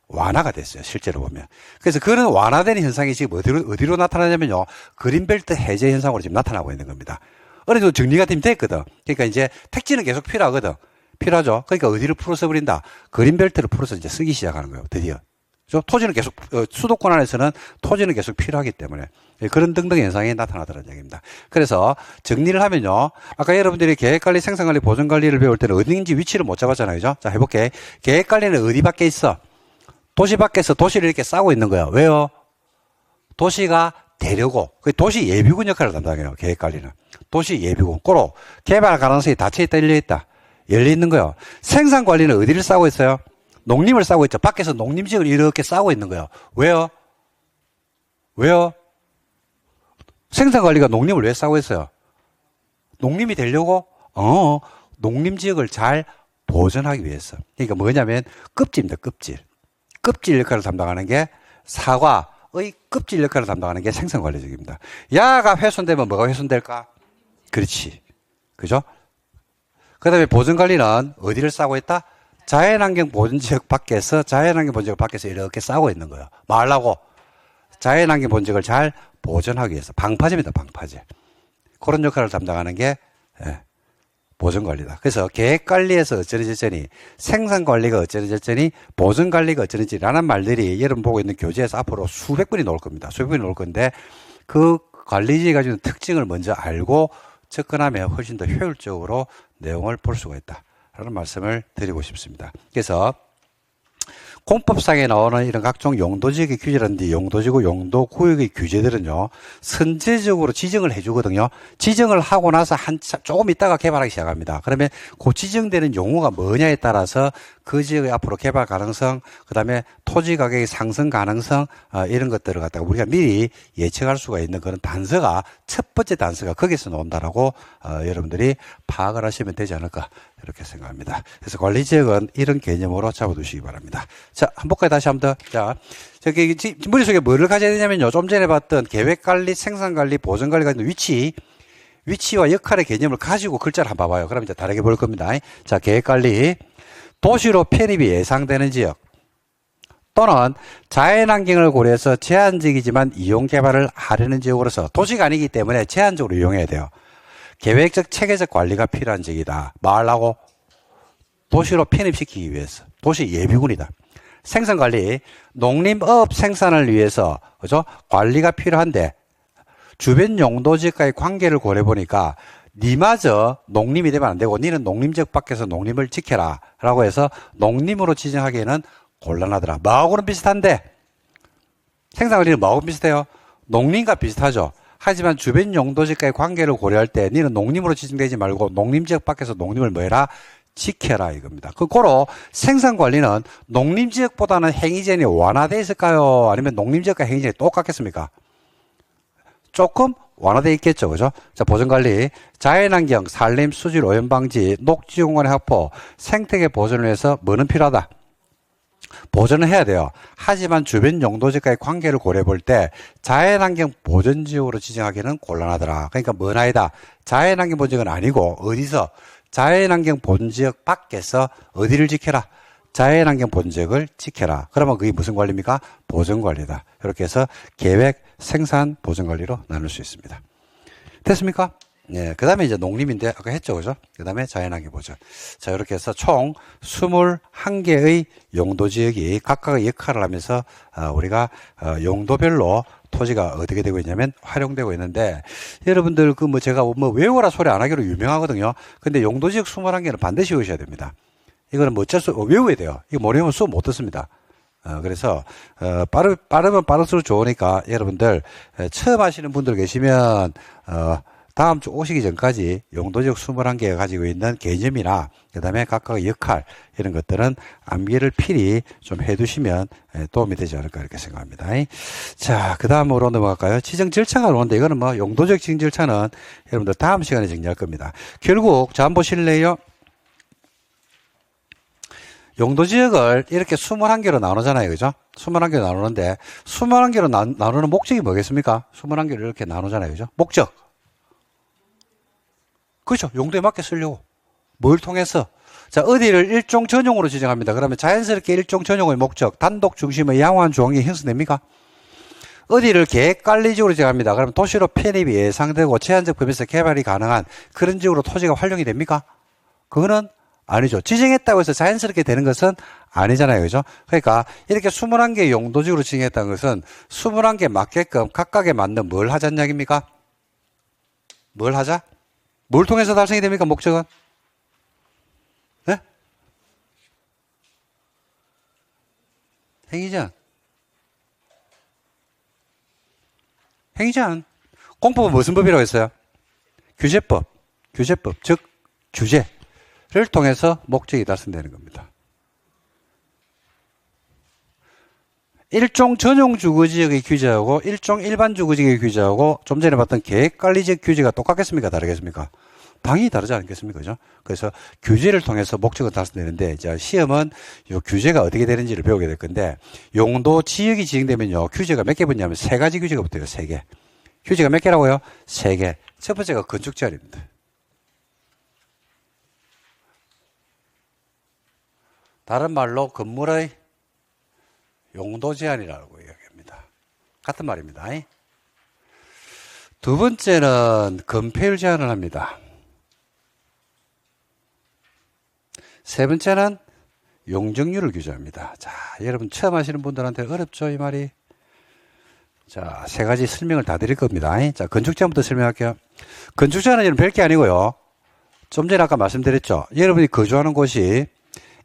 완화가 됐어요, 실제로 보면. 그래서 그런 완화된 현상이 지금 어디로 나타나냐면요, 그린벨트 해제 현상으로 지금 나타나고 있는 겁니다. 어느 정도 정리가 됐거든. 그러니까 이제 택지는 계속 필요하거든. 필요하죠. 그러니까 어디를 풀어서 버린다? 그린벨트를 풀어서 이제 쓰기 시작하는 거예요, 드디어. 토지는 계속, 수도권 안에서는 토지는 계속 필요하기 때문에 그런 등등 현상이 나타나더라는 얘기입니다. 그래서 정리를 하면요, 아까 여러분들이 계획관리, 생산관리, 보전관리를 배울 때는 어딘지 위치를 못 잡았잖아요. 그죠? 자, 해볼게. 계획관리는 어디 밖에 있어? 도시 밖에서 도시를 이렇게 싸고 있는 거예요. 왜요? 도시가 되려고. 도시 예비군 역할을 담당해요, 계획관리는. 도시 예비군. 꼬로 개발 가능성이 닫혀있다, 열려있다. 열려있는 거예요. 생산관리는 어디를 싸고 있어요? 농림을 싸고 있죠. 밖에서 농림지역을 이렇게 싸고 있는 거예요. 왜요? 왜요? 생산관리가 농림을 왜 싸고 있어요? 농림이 되려고? 농림지역을 잘 보존하기 위해서. 그러니까 뭐냐면 껍질입니다. 껍질. 껍질 역할을 담당하는 게 사과의 껍질 역할을 담당하는 게 생산관리적입니다. 야가 훼손되면 뭐가 훼손될까? 그렇지. 그죠? 그 다음에 보존관리는 어디를 싸고 있다? 자연환경 보존지역 밖에서, 자연환경 보존지역 밖에서 이렇게 싸고 있는 거예요. 뭐 하려고? 자연환경 보존지역을 잘 보존하기 위해서. 방파제입니다, 방파제. 그런 역할을 담당하는 게, 보존관리다. 그래서 계획관리에서 어쩌리저쩌니, 생산관리가 어쩌리저쩌니, 보존관리가 어쩌리저쩌니라는 말들이 여러분 보고 있는 교재에서 앞으로 수백 번이 나올 겁니다. 수백 번이 나올 건데, 그 관리지에 가지고 있는 특징을 먼저 알고 접근하면 훨씬 더 효율적으로 내용을 볼 수가 있다. 라는 말씀을 드리고 싶습니다. 그래서 공법상에 나오는 이런 각종 용도지역의 규제라든지 용도지구, 용도구역의 규제들은요, 선제적으로 지정을 해주거든요. 지정을 하고 나서 조금 있다가 개발하기 시작합니다. 그러면 그 지정되는 용어가 뭐냐에 따라서 그 지역의 앞으로 개발 가능성, 그 다음에 토지 가격의 상승 가능성, 이런 것들을 갖다가 우리가 미리 예측할 수가 있는 그런 단서가, 첫 번째 단서가 거기서 나온다라고, 여러분들이 파악을 하시면 되지 않을까, 이렇게 생각합니다. 그래서 관리지역은 이런 개념으로 잡아두시기 바랍니다. 자, 한 번까지 다시 한번 더. 자, 저기, 머릿속에 뭐를 가져야 되냐면요, 좀 전에 봤던 계획관리, 생산관리, 보전관리가 있는 위치와 역할의 개념을 가지고 글자를 한번 봐봐요. 그럼 이제 다르게 볼 겁니다. 자, 계획관리. 도시로 편입이 예상되는 지역 또는 자연환경을 고려해서 제한적이지만 이용 개발을 하려는 지역으로서, 도시가 아니기 때문에 제한적으로 이용해야 돼요. 계획적 체계적 관리가 필요한 지역이다. 뭐 하려고? 도시로 편입시키기 위해서. 도시 예비군이다. 생산관리, 농림업 생산을 위해서, 그죠? 관리가 필요한데 주변 용도지역과의 관계를 고려해 보니까 니마저 농림이 되면 안 되고 니는 농림지역 밖에서 농림을 지켜라 라고 해서 농림으로 지정하기에는 곤란하더라. 뭐하고는 비슷한데, 생산관리는 뭐하고 비슷해요? 농림과 비슷하죠. 하지만 주변 용도지역과의 관계를 고려할 때 니는 농림으로 지정되지 말고 농림지역 밖에서 농림을 뭐해라? 지켜라 이겁니다. 고로 생산관리는 농림지역보다는 행위제한이 완화되어 있을까요? 아니면 농림지역과 행위제한이 똑같겠습니까? 조금 완화되어 있겠죠. 그죠? 자, 보전관리. 자연환경, 산림, 수질, 오염 방지, 녹지공간의 확보, 생태계 보존을 위해서 뭐는 필요하다? 보존을 해야 돼요. 하지만 주변 용도지역과의 관계를 고려해 볼 때 자연환경 보존지역으로 지정하기는 곤란하더라. 그러니까 뭔 아니다? 자연환경 보존지역은 아니고 어디서? 자연환경 보존지역 밖에서 어디를 지켜라? 자연환경 보존지역을 지켜라. 그러면 그게 무슨 관리입니까? 보존관리다. 이렇게 해서 계획, 생산, 보존관리로 나눌 수 있습니다. 됐습니까? 예, 그 다음에 이제 농림인데, 아까 했죠, 그죠? 그 다음에 자연환경 보존. 자, 이렇게 해서 총 21개의 용도지역이 각각의 역할을 하면서, 우리가, 용도별로 토지가 어떻게 되고 있냐면 활용되고 있는데, 여러분들 제가 외워라 소리 안 하기로 유명하거든요. 근데 용도지역 21개는 반드시 외우셔야 됩니다. 이거는 외워야 돼요. 이거 모르면 수업 못 듣습니다. 그래서, 빠르면 빠를수록 좋으니까 여러분들, 처음 하시는 분들 계시면, 다음 주 오시기 전까지 용도지역 21개가 가지고 있는 개념이나 그 다음에 각각의 역할 이런 것들은 암기를 필히 좀 해두시면 도움이 되지 않을까 이렇게 생각합니다. 자, 그 다음으로 넘어갈까요? 지정 절차가 오는데 이거는 뭐 용도적 지정 절차는 여러분들 다음 시간에 정리할 겁니다. 결국 자 한번 보실래요? 용도지역을 이렇게 21개로 나누잖아요. 그죠? 21개로 나누는데 21개로 나누는 목적이 뭐겠습니까? 21개로 이렇게 나누잖아요. 그죠? 목적. 그렇죠. 용도에 맞게 쓰려고. 뭘 통해서? 자, 어디를 일종 전용으로 지정합니다. 그러면 자연스럽게 일종 전용의 목적, 단독 중심의 양호한 조항이 형성됩니까? 어디를 계획관리지역으로 지정합니다. 그러면 도시로 편입이 예상되고 제한적 범위에서 개발이 가능한 그런 지역으로 토지가 활용이 됩니까? 그거는 아니죠. 지정했다고 해서 자연스럽게 되는 것은 아니잖아요. 그죠? 그러니까 이렇게 21개 용도지역으로 지정했다는 것은 21개 맞게끔 각각에 맞는 뭘 하자는 이야기입니까? 뭘 하자? 뭘 통해서 달성이 됩니까? 목적은? 네? 행위전. 행위전. 공법은 무슨 법이라고 했어요? 규제법. 규제법. 즉, 규제를 통해서 목적이 달성되는 겁니다. 일종 전용 주거지역의 규제하고 일종 일반 주거지역의 규제하고 좀 전에 봤던 계획관리지역 규제가 똑같겠습니까? 다르겠습니까? 당연히 다르지 않겠습니까? 그죠? 그래서 규제를 통해서 목적을 달성되는데, 자, 시험은 이 규제가 어떻게 되는지를 배우게 될 건데, 용도 지역이 지정되면요, 규제가 몇 개 붙냐면 세 가지 규제가 붙어요. 세 개. 규제가 몇 개라고요? 세 개. 첫 번째가 건축 제한입니다. 다른 말로 건물의 용도 제한이라고 이야기합니다. 같은 말입니다. 두 번째는 건폐율 제한을 합니다. 세 번째는 용적률을 규제합니다. 자, 여러분 처음 하시는 분들한테 어렵죠, 이 말이? 자, 세 가지 설명을 다 드릴 겁니다. 자, 건축 제한부터 설명할게요. 건축 제한은 여러분 별게 아니고요. 좀 전에 아까 말씀드렸죠. 여러분이 거주하는 곳이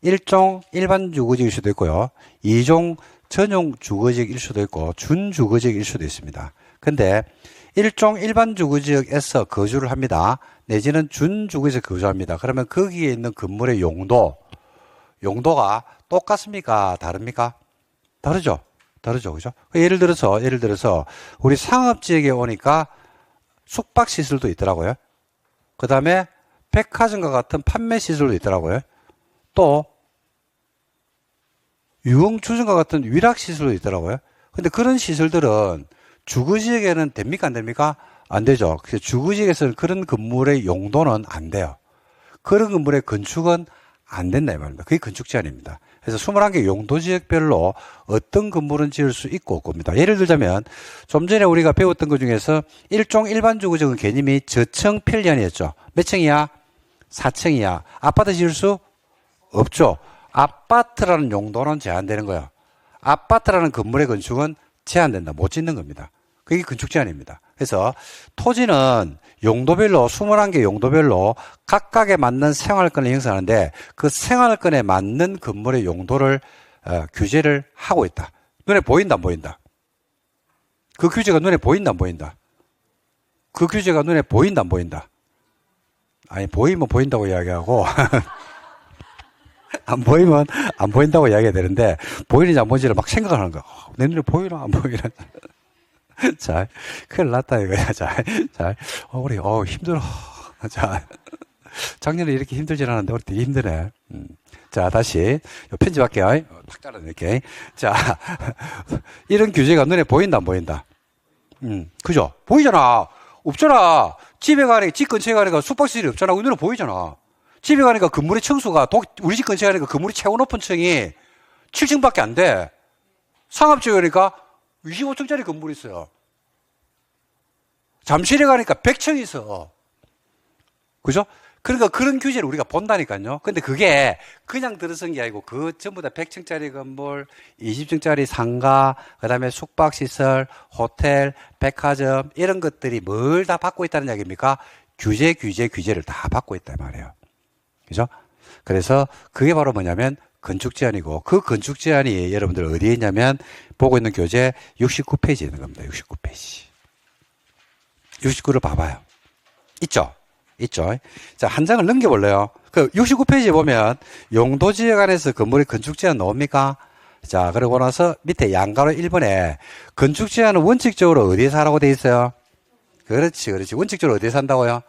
일종 일반 주거지일 수도 있고요. 이종 전용 주거지역일 수도 있고 준주거지역일 수도 있습니다. 근데 일종 일반 주거지역에서 거주를 합니다. 내지는 준주거지역에서 거주합니다. 그러면 거기에 있는 건물의 용도가 똑같습니까? 다릅니까? 다르죠? 다르죠. 그죠? 예를 들어서 우리 상업지역에 오니까 숙박시설도 있더라고요. 그 다음에 백화점과 같은 판매시설도 있더라고요. 또 유흥주점과 같은 위락시설도 있더라고요. 근데 그런 시설들은 주거지역에는 됩니까? 안 됩니까? 안 되죠. 그래서 주거지역에서는 그런 건물의 용도는 안 돼요. 그런 건물의 건축은 안 된다 이 말입니다. 그게 건축 제한입니다. 그래서 21개 용도지역별로 어떤 건물은 지을 수 있고 없고입니다. 예를 들자면 좀 전에 우리가 배웠던 것 중에서 일종 일반 주거지역은 개념이 저층 편리안이었죠. 몇 층이야? 4층이야. 아파트 지을 수 없죠. 아파트라는 용도는 제한되는 거예요. 아파트라는 건물의 건축은 제한된다. 못 짓는 겁니다. 그게 건축 제한입니다. 그래서 토지는 용도별로 21개 용도별로 각각에 맞는 생활권을 형성하는데 그 생활권에 맞는 건물의 용도를 규제를 하고 있다. 눈에 보인다 안 보인다? 그 규제가 눈에 보인다 안 보인다? 그 규제가 눈에 보인다 안 보인다? 아니 보이면 보인다고 이야기하고 안 보이면 안 보인다고 이야기해야 되는데 보이는지 안 보이는지를 막 생각하는 거야. 내 눈에 보이나 안 보이나. 자, 큰일 났다 이거야. 자, 우리 힘들어. 자, 작년에 이렇게 힘들진 않았는데 우리 되게 힘드네. 자, 다시 편집할게요. 탁 잘라낼게. 자, 이런 규제가 눈에 보인다 안 보인다? 그죠? 보이잖아. 없잖아. 집에 가니까 집 근처에 가니까 숙박시설이 없잖아. 눈에 보이잖아. 집에 가니까 건물의 층수가 우리 집 근처에 가니까 건물이 최고 높은 층이 7층밖에 안 돼. 상업지에 가니까 25층짜리 건물이 있어요. 잠실에 가니까 100층이 있어. 그죠? 그러니까 그런 규제를 우리가 본다니까요. 근데 그게 그냥 들어선 게 아니고 그 전부 다 100층짜리 건물, 20층짜리 상가, 그 다음에 숙박시설, 호텔, 백화점 이런 것들이 뭘 다 받고 있다는 이야기입니까? 규제를 다 받고 있단 말이에요. 그죠? 그래서 그게 바로 뭐냐면 건축 제한이고 그 건축 제한이 여러분들 어디에 있냐면 보고 있는 교재 69페이지에 있는 겁니다. 69페이지. 69를 봐봐요. 있죠? 있죠? 자, 한 장을 넘겨볼래요? 그 69페이지에 보면 용도지역 안에서 건물의 건축제한 나옵니까? 자, 그러고 나서 밑에 양가로 1번에 건축제한은 원칙적으로 어디에서 하라고 돼 있어요? 그렇지, 그렇지. 원칙적으로 어디에서 한다고요?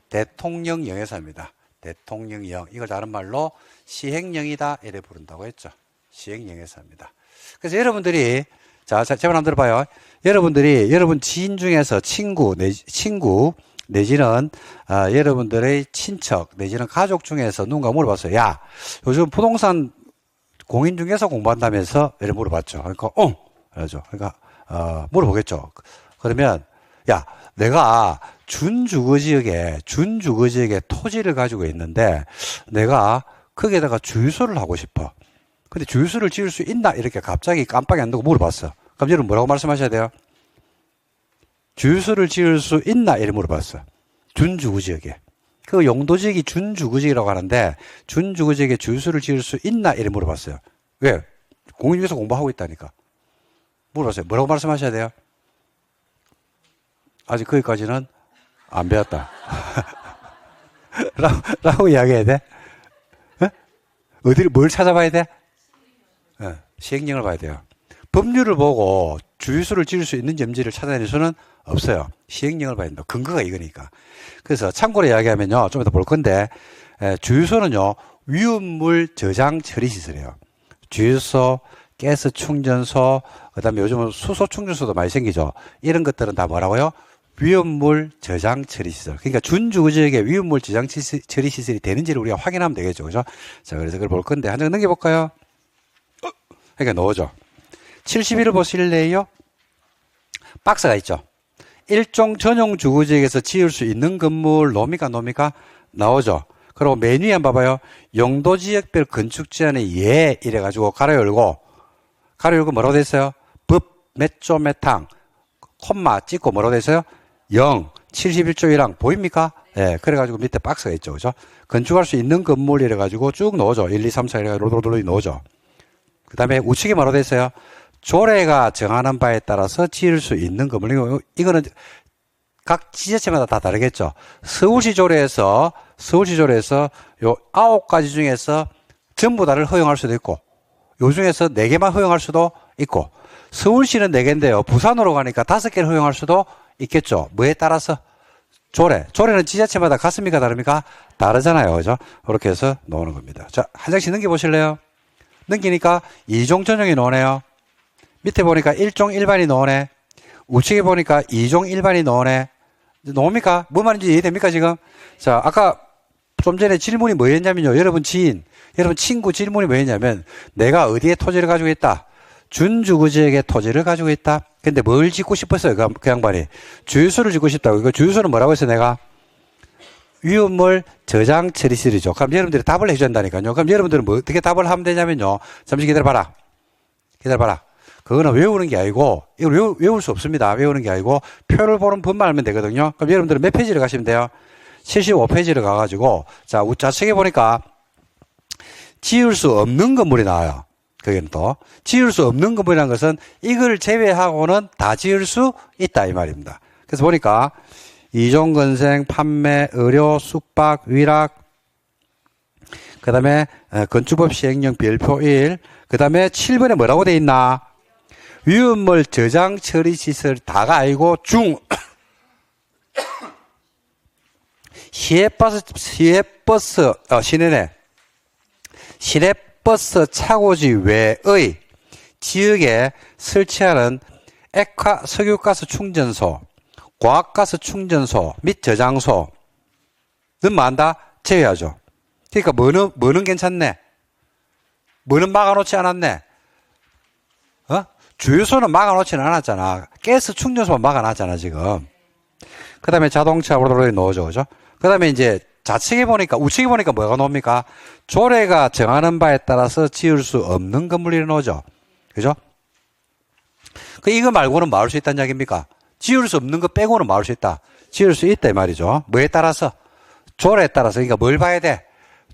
대통령령에서 합니다. 대통령령. 이걸 다른 말로 시행령이다. 이래 부른다고 했죠. 시행령에서 합니다. 그래서 여러분들이, 자, 제발 한번 들어봐요. 여러분들이, 여러분 지인 중에서 친구, 내지는, 여러분들의 친척, 내지는 가족 중에서 누군가 물어봤어요. 야, 요즘 부동산 공인 중개사 공부한다면서? 이렇게 물어봤죠. 그러니까, 그러죠. 그러니까, 물어보겠죠. 그러면, 야, 내가 준주거지역에 토지를 가지고 있는데, 내가 거기에다가 주유소를 하고 싶어. 근데 주유소를 지을 수 있나? 이렇게 갑자기 깜빡이 안 두고 물어봤어. 그럼 여러분 뭐라고 말씀하셔야 돼요? 주유소를 지을 수 있나? 이렇게 물어봤어. 준주거지역에. 그 용도지역이 준주거지역이라고 하는데, 준주거지역에 주유소를 지을 수 있나? 이렇게 물어봤어요. 왜? 공인중개사 공부하고 있다니까. 물어봤어요. 뭐라고 말씀하셔야 돼요? 아직 거기까지는 안 배웠다. 라고 이야기해야 돼? 뭘 찾아봐야 돼? 시행령을 봐야 돼요. 법률을 보고 주유소를 지을 수 있는지 없는지를 찾아낼 수는 없어요. 시행령을 봐야 된다. 근거가 이거니까. 그래서 참고로 이야기하면요. 좀 이따 볼 건데, 주유소는요, 위험물 저장 처리 시설이에요. 주유소, 가스 충전소, 그 다음에 요즘은 수소 충전소도 많이 생기죠. 이런 것들은 다 뭐라고요? 위험물 저장 처리 시설. 그러니까 준주거지역에 위험물 저장 처리 시설이 되는지를 우리가 확인하면 되겠죠. 그죠? 자, 그래서 그걸 볼 건데, 한 장 넘겨볼까요? 그러니까 넣어줘. 71을 보실래요? 박스가 있죠. 일종 전용 주거지역에서 지을 수 있는 건물 나옵니까? 나오죠. 그리고 맨 위에 한번 봐봐요. 용도지역별 건축제한의 예 이래가지고 가로 열고 뭐라고 돼 있어요? 법 몇조 몇항 콤마 찍고 뭐라고 돼 있어요? 0 71조 1항 보입니까? 예, 그래가지고 밑에 박스가 있죠. 그죠? 건축할 수 있는 건물 이래가지고 쭉 넣어줘. 1, 2, 3, 4 이래가지고 로로로로 넣어줘. 그 다음에 우측에 뭐라고 돼 있어요? 조례가 정하는 바에 따라서 지을 수 있는 건물. 이거는 각 지자체마다 다 다르겠죠. 서울시 조례에서 요 9가지 중에서 전부 다를 허용할 수도 있고, 요 중에서 4개만 허용할 수도 있고, 서울시는 4개인데요. 부산으로 가니까 5개를 허용할 수도 있겠죠. 뭐에 따라서? 조례는 지자체마다 같습니까? 다릅니까? 다르잖아요. 그죠? 그렇게 해서 넣는 겁니다. 자, 한 장씩 넘겨보실래요? 넘기니까 2종 전용이 나오네요. 밑에 보니까 1종 일반이 나오네. 우측에 보니까 2종 일반이 나오네. 나옵니까? 뭐 말인지 이해됩니까, 지금? 자, 아까 좀 전에 질문이 뭐였냐면요. 여러분 친구 질문이 뭐였냐면, 내가 어디에 토지를 가지고 있다? 준주거지역에 토지를 가지고 있다. 근데 뭘 짓고 싶었어요, 그 양반이? 주유소를 짓고 싶다고. 이거 주유소는 뭐라고 했어요, 내가? 위험물 저장 처리실이죠. 그럼 여러분들이 답을 해줘야 한다니까요. 그럼 여러분들은 뭐 어떻게 답을 하면 되냐면요. 잠시 기다려봐라. 그거는 외우는 게 아니고, 이걸 외울 수 없습니다. 외우는 게 아니고, 표를 보는 법만 알면 되거든요. 그럼 여러분들은 몇 페이지를 가시면 돼요? 75페이지를 가가지고, 자, 우측에 보니까, 지을 수 없는 건물이 나와요. 거기는 또. 지을 수 없는 건물이라는 것은 이걸 제외하고는 다 지을 수 있다, 이 말입니다. 그래서 보니까, 이종건생, 판매, 의료, 숙박, 위락, 그 다음에 건축법 시행령 별표 1, 그 다음에 7번에 뭐라고 돼 있나? 위험물 저장 처리 시설 다가 아니고 시내버스 차고지 외의 지역에 설치하는 액화 석유가스 충전소, 과학가스 충전소 및 저장소는 뭐한다? 제외하죠. 그러니까 뭐는 괜찮네? 뭐는 막아놓지 않았네? 주유소는 막아놓지는 않았잖아. 가스 충전소만 막아놨잖아, 지금. 그 다음에 자동차 오르르 넣어줘, 그죠? 그 다음에 이제 우측에 보니까 뭐가 나옵니까? 조례가 정하는 바에 따라서 지을 수 없는 건물이 넣어줘. 그죠? 이거 말고는 막을 수 있다는 이야기입니까? 지을 수 없는 거 빼고는 막을 수 있다. 지을 수 있다, 이 말이죠. 뭐에 따라서? 조례에 따라서. 그러니까 뭘 봐야 돼?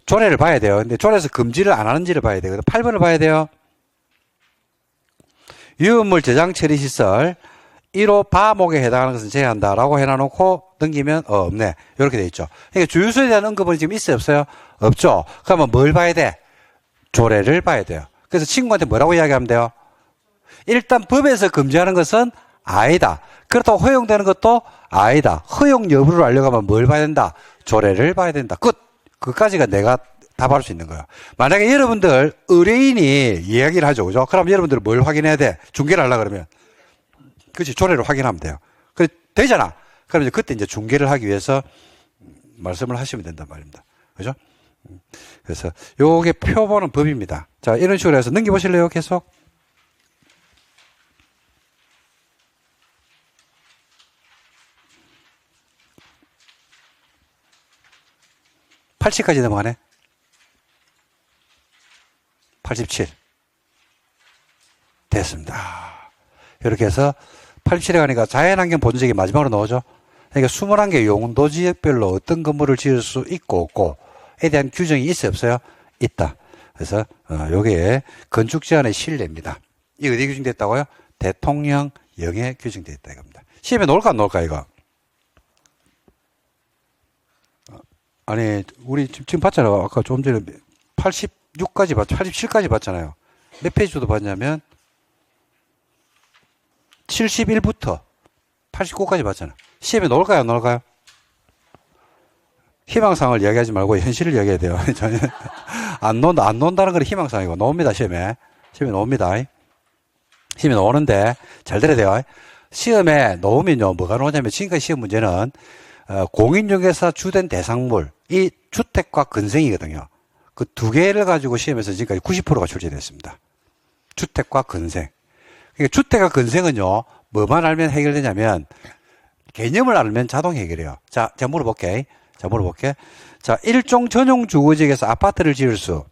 조례를 봐야 돼요. 근데 조례에서 금지를 안 하는지를 봐야 돼요. 8번을 봐야 돼요. 위험물 저장 처리 시설 1호 바목에 해당하는 것은 제외한다라고 해놔놓고 넘기면 없네. 이렇게 돼 있죠. 그러니까 주유소에 대한 언급은 지금 있어요, 없어요? 없죠. 그러면 뭘 봐야 돼? 조례를 봐야 돼요. 그래서 친구한테 뭐라고 이야기하면 돼요? 일단 법에서 금지하는 것은 아니다. 그렇다고 허용되는 것도 아니다. 허용 여부를 알려고 하면 뭘 봐야 된다? 조례를 봐야 된다. 끝. 그까지가 내가 답할 수 있는 거예요. 만약에 여러분들 의뢰인이 이야기를 하죠. 그죠? 그럼 여러분들은 뭘 확인해야 돼? 중개를 하려고 그러면. 그렇지. 조례를 확인하면 돼요. 그래, 되잖아. 그럼 이제 그때 이제 중개를 하기 위해서 말씀을 하시면 된단 말입니다. 그죠? 그래서 요게 표 보는 법입니다. 자, 이런 식으로 해서 넘겨보실래요? 계속. 80까지 넘어가네. 87. 됐습니다. 이렇게 해서 87에 가니까 자연환경 보존지역이 마지막으로 나오죠. 그러니까 21개 용도 지역별로 어떤 건물을 지을 수 있고 없고에 대한 규정이 있어요, 없어요? 있다. 그래서 요게 건축 제한의 실내입니다. 이거 어디 규정됐다고요? 대통령령에 규정되어 있다 이겁니다. 시험에 나올까 안 나올까 이거? 아니 우리 지금 봤잖아요. 아까 좀 전에 86까지 87까지 봤잖아요. 몇 페이지 정도 봤냐면 71부터 89까지 봤잖아. 시험에 나올까요 안 나올까요? 희망상을 이야기하지 말고 현실을 이야기해야 돼요. 안 논다는 건 희망상이고 나옵니다. 시험에 나옵니다. 시험에 나오는데 잘 들어야 돼요. 시험에 나오면요 뭐가 나오냐면 지금까지 시험 문제는 공인중개사 주된 대상물 이 주택과 건생이거든요. 그 두 개를 가지고 시험에서 지금까지 90%가 출제됐습니다. 주택과 건생. 그러니까 주택과 건생은요 뭐만 알면 해결되냐면 개념을 알면 자동 해결해요. 자, 제가 물어볼게. 자, 1종 전용 주거지역에서 아파트를 지을 수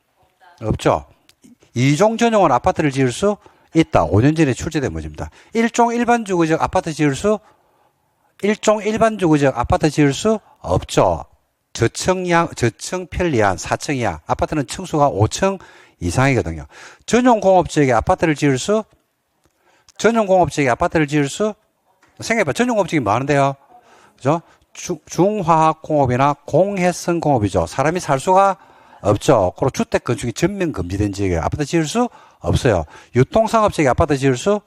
없죠. 2종 전용은 아파트를 지을 수 있다. 5년 전에 출제된 문제입니다. 1종 일반 주거지역 아파트 지을 수 없죠. 저층 편리한 4층 이하. 아파트는 층수가 5층 이상이거든요. 전용 공업지역에 아파트를 지을 수 생각해봐. 전용 공업지역이 많은데요. 그죠? 중화학 공업이나 공해성 공업이죠. 사람이 살 수가 없죠. 그리고 주택 건축이 전면 금지된 지역에 아파트 지을 수 없어요. 유통상업지역에 아파트 지을 수?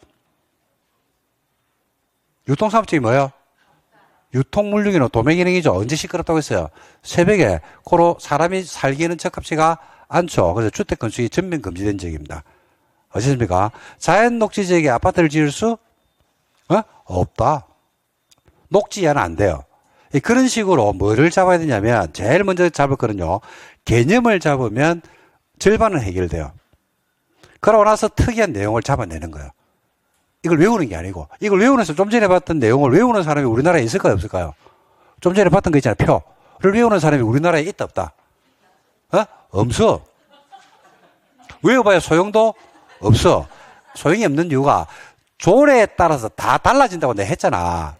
유통상업지역이 뭐예요? 유통물류기는 도매기능이죠. 언제 시끄럽다고 했어요? 새벽에. 그로 사람이 살기에는 적합지가 않죠. 그래서 주택 건축이 전면 금지된 지역입니다. 어떻습니까? 자연녹지 지역에 아파트를 지을 수? 없다. 녹지 이하는 안 돼요. 그런 식으로 뭐를 잡아야 되냐면 제일 먼저 잡을 거는요. 개념을 잡으면 절반은 해결돼요. 그러고 나서 특이한 내용을 잡아내는 거예요. 이걸 외우는 게 아니고 이걸 외우면서 좀 전에 봤던 내용을 외우는 사람이 우리나라에 있을까요 없을까요? 좀 전에 봤던 거 있잖아요. 표를 외우는 사람이 우리나라에 있다 없다? 없어. 외워봐야 소용도 없어. 소용이 없는 이유가 조례에 따라서 다 달라진다고 내가 했잖아.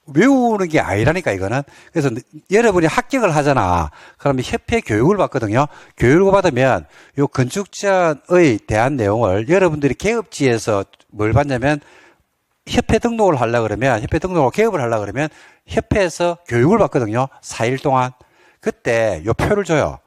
외우는 게 아니라니까 이거는. 그래서 여러분이 합격을 하잖아. 그러면 협회 교육을 받거든요. 교육을 받으면 요 건축제한에 대한 내용을 여러분들이 개업지에서 뭘 받냐면 협회 등록을 하려고 그러면 협회 등록을 개업을 하려고 그러면 협회에서 교육을 받거든요. 4일 동안. 그때 요 표를 줘요.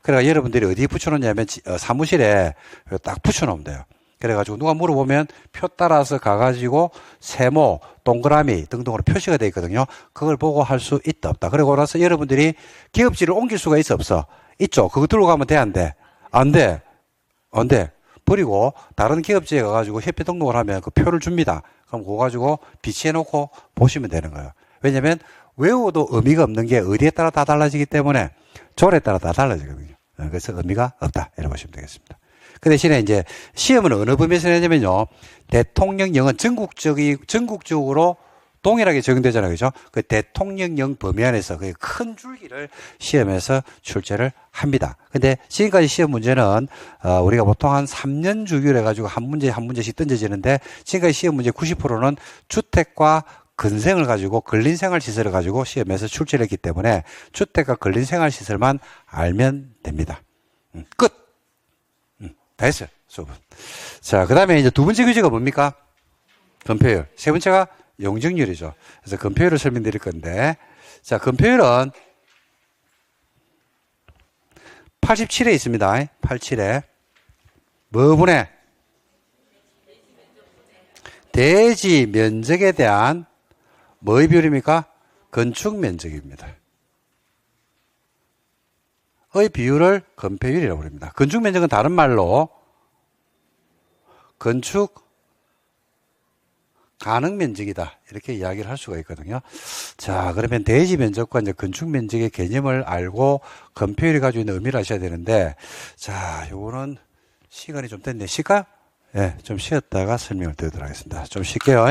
그래가 여러분들이 어디에 붙여놓냐면 사무실에 딱 붙여놓으면 돼요. 그래가지고 누가 물어보면 표 따라서 가가지고 세모, 동그라미 등등으로 표시가 되어 있거든요. 그걸 보고 할 수 있다 없다. 그러고 나서 여러분들이 기업지를 옮길 수가 있어 없어? 있죠. 그거 들고 가면 돼 안 돼? 안 돼. 버리고 다른 기업지에 가가지고 협회 등록을 하면 그 표를 줍니다. 그럼 그거 가지고 비치해 놓고 보시면 되는 거예요. 왜냐면 외워도 의미가 없는 게 어디에 따라 다 달라지기 때문에 조례에 따라 다 달라지거든요. 그래서 의미가 없다. 이렇게 보시면 되겠습니다. 그 대신에 이제 시험은 어느 범위에서 내냐면요. 대통령령은 전국적으로 동일하게 적용되잖아요. 그죠? 그 대통령령 범위 안에서 그 큰 줄기를 시험에서 출제를 합니다. 근데 지금까지 시험 문제는, 우리가 보통 한 3년 주기로 해가지고 한 문제씩 던져지는데 지금까지 시험 문제 90%는 주택과 건생을 가지고 근린생활시설을 가지고 시험에서 출제를 했기 때문에 주택과 근린생활시설만 알면 됩니다. 끝! 다 했어요, 수업은. 자, 그 다음에 이제 두 번째 규제가 뭡니까? 건폐율. 세 번째가 용적률이죠. 그래서 건폐율을 설명드릴 건데, 자, 건폐율은 87에 있습니다. 87에. 뭐 분의? 대지 면적에 대한 뭐의 비율입니까? 건축 면적입니다. 의 비율을 건폐율이라고 합니다. 건축 면적은 다른 말로 건축 가능 면적이다. 이렇게 이야기를 할 수가 있거든요. 자, 그러면 대지 면적과 이제 건축 면적의 개념을 알고 건폐율이 가지고 있는 의미를 아셔야 되는데, 자, 요거는 시간이 좀 됐네. 쉴까? 예, 좀 쉬었다가 설명을 드리도록 하겠습니다. 좀 쉴게요.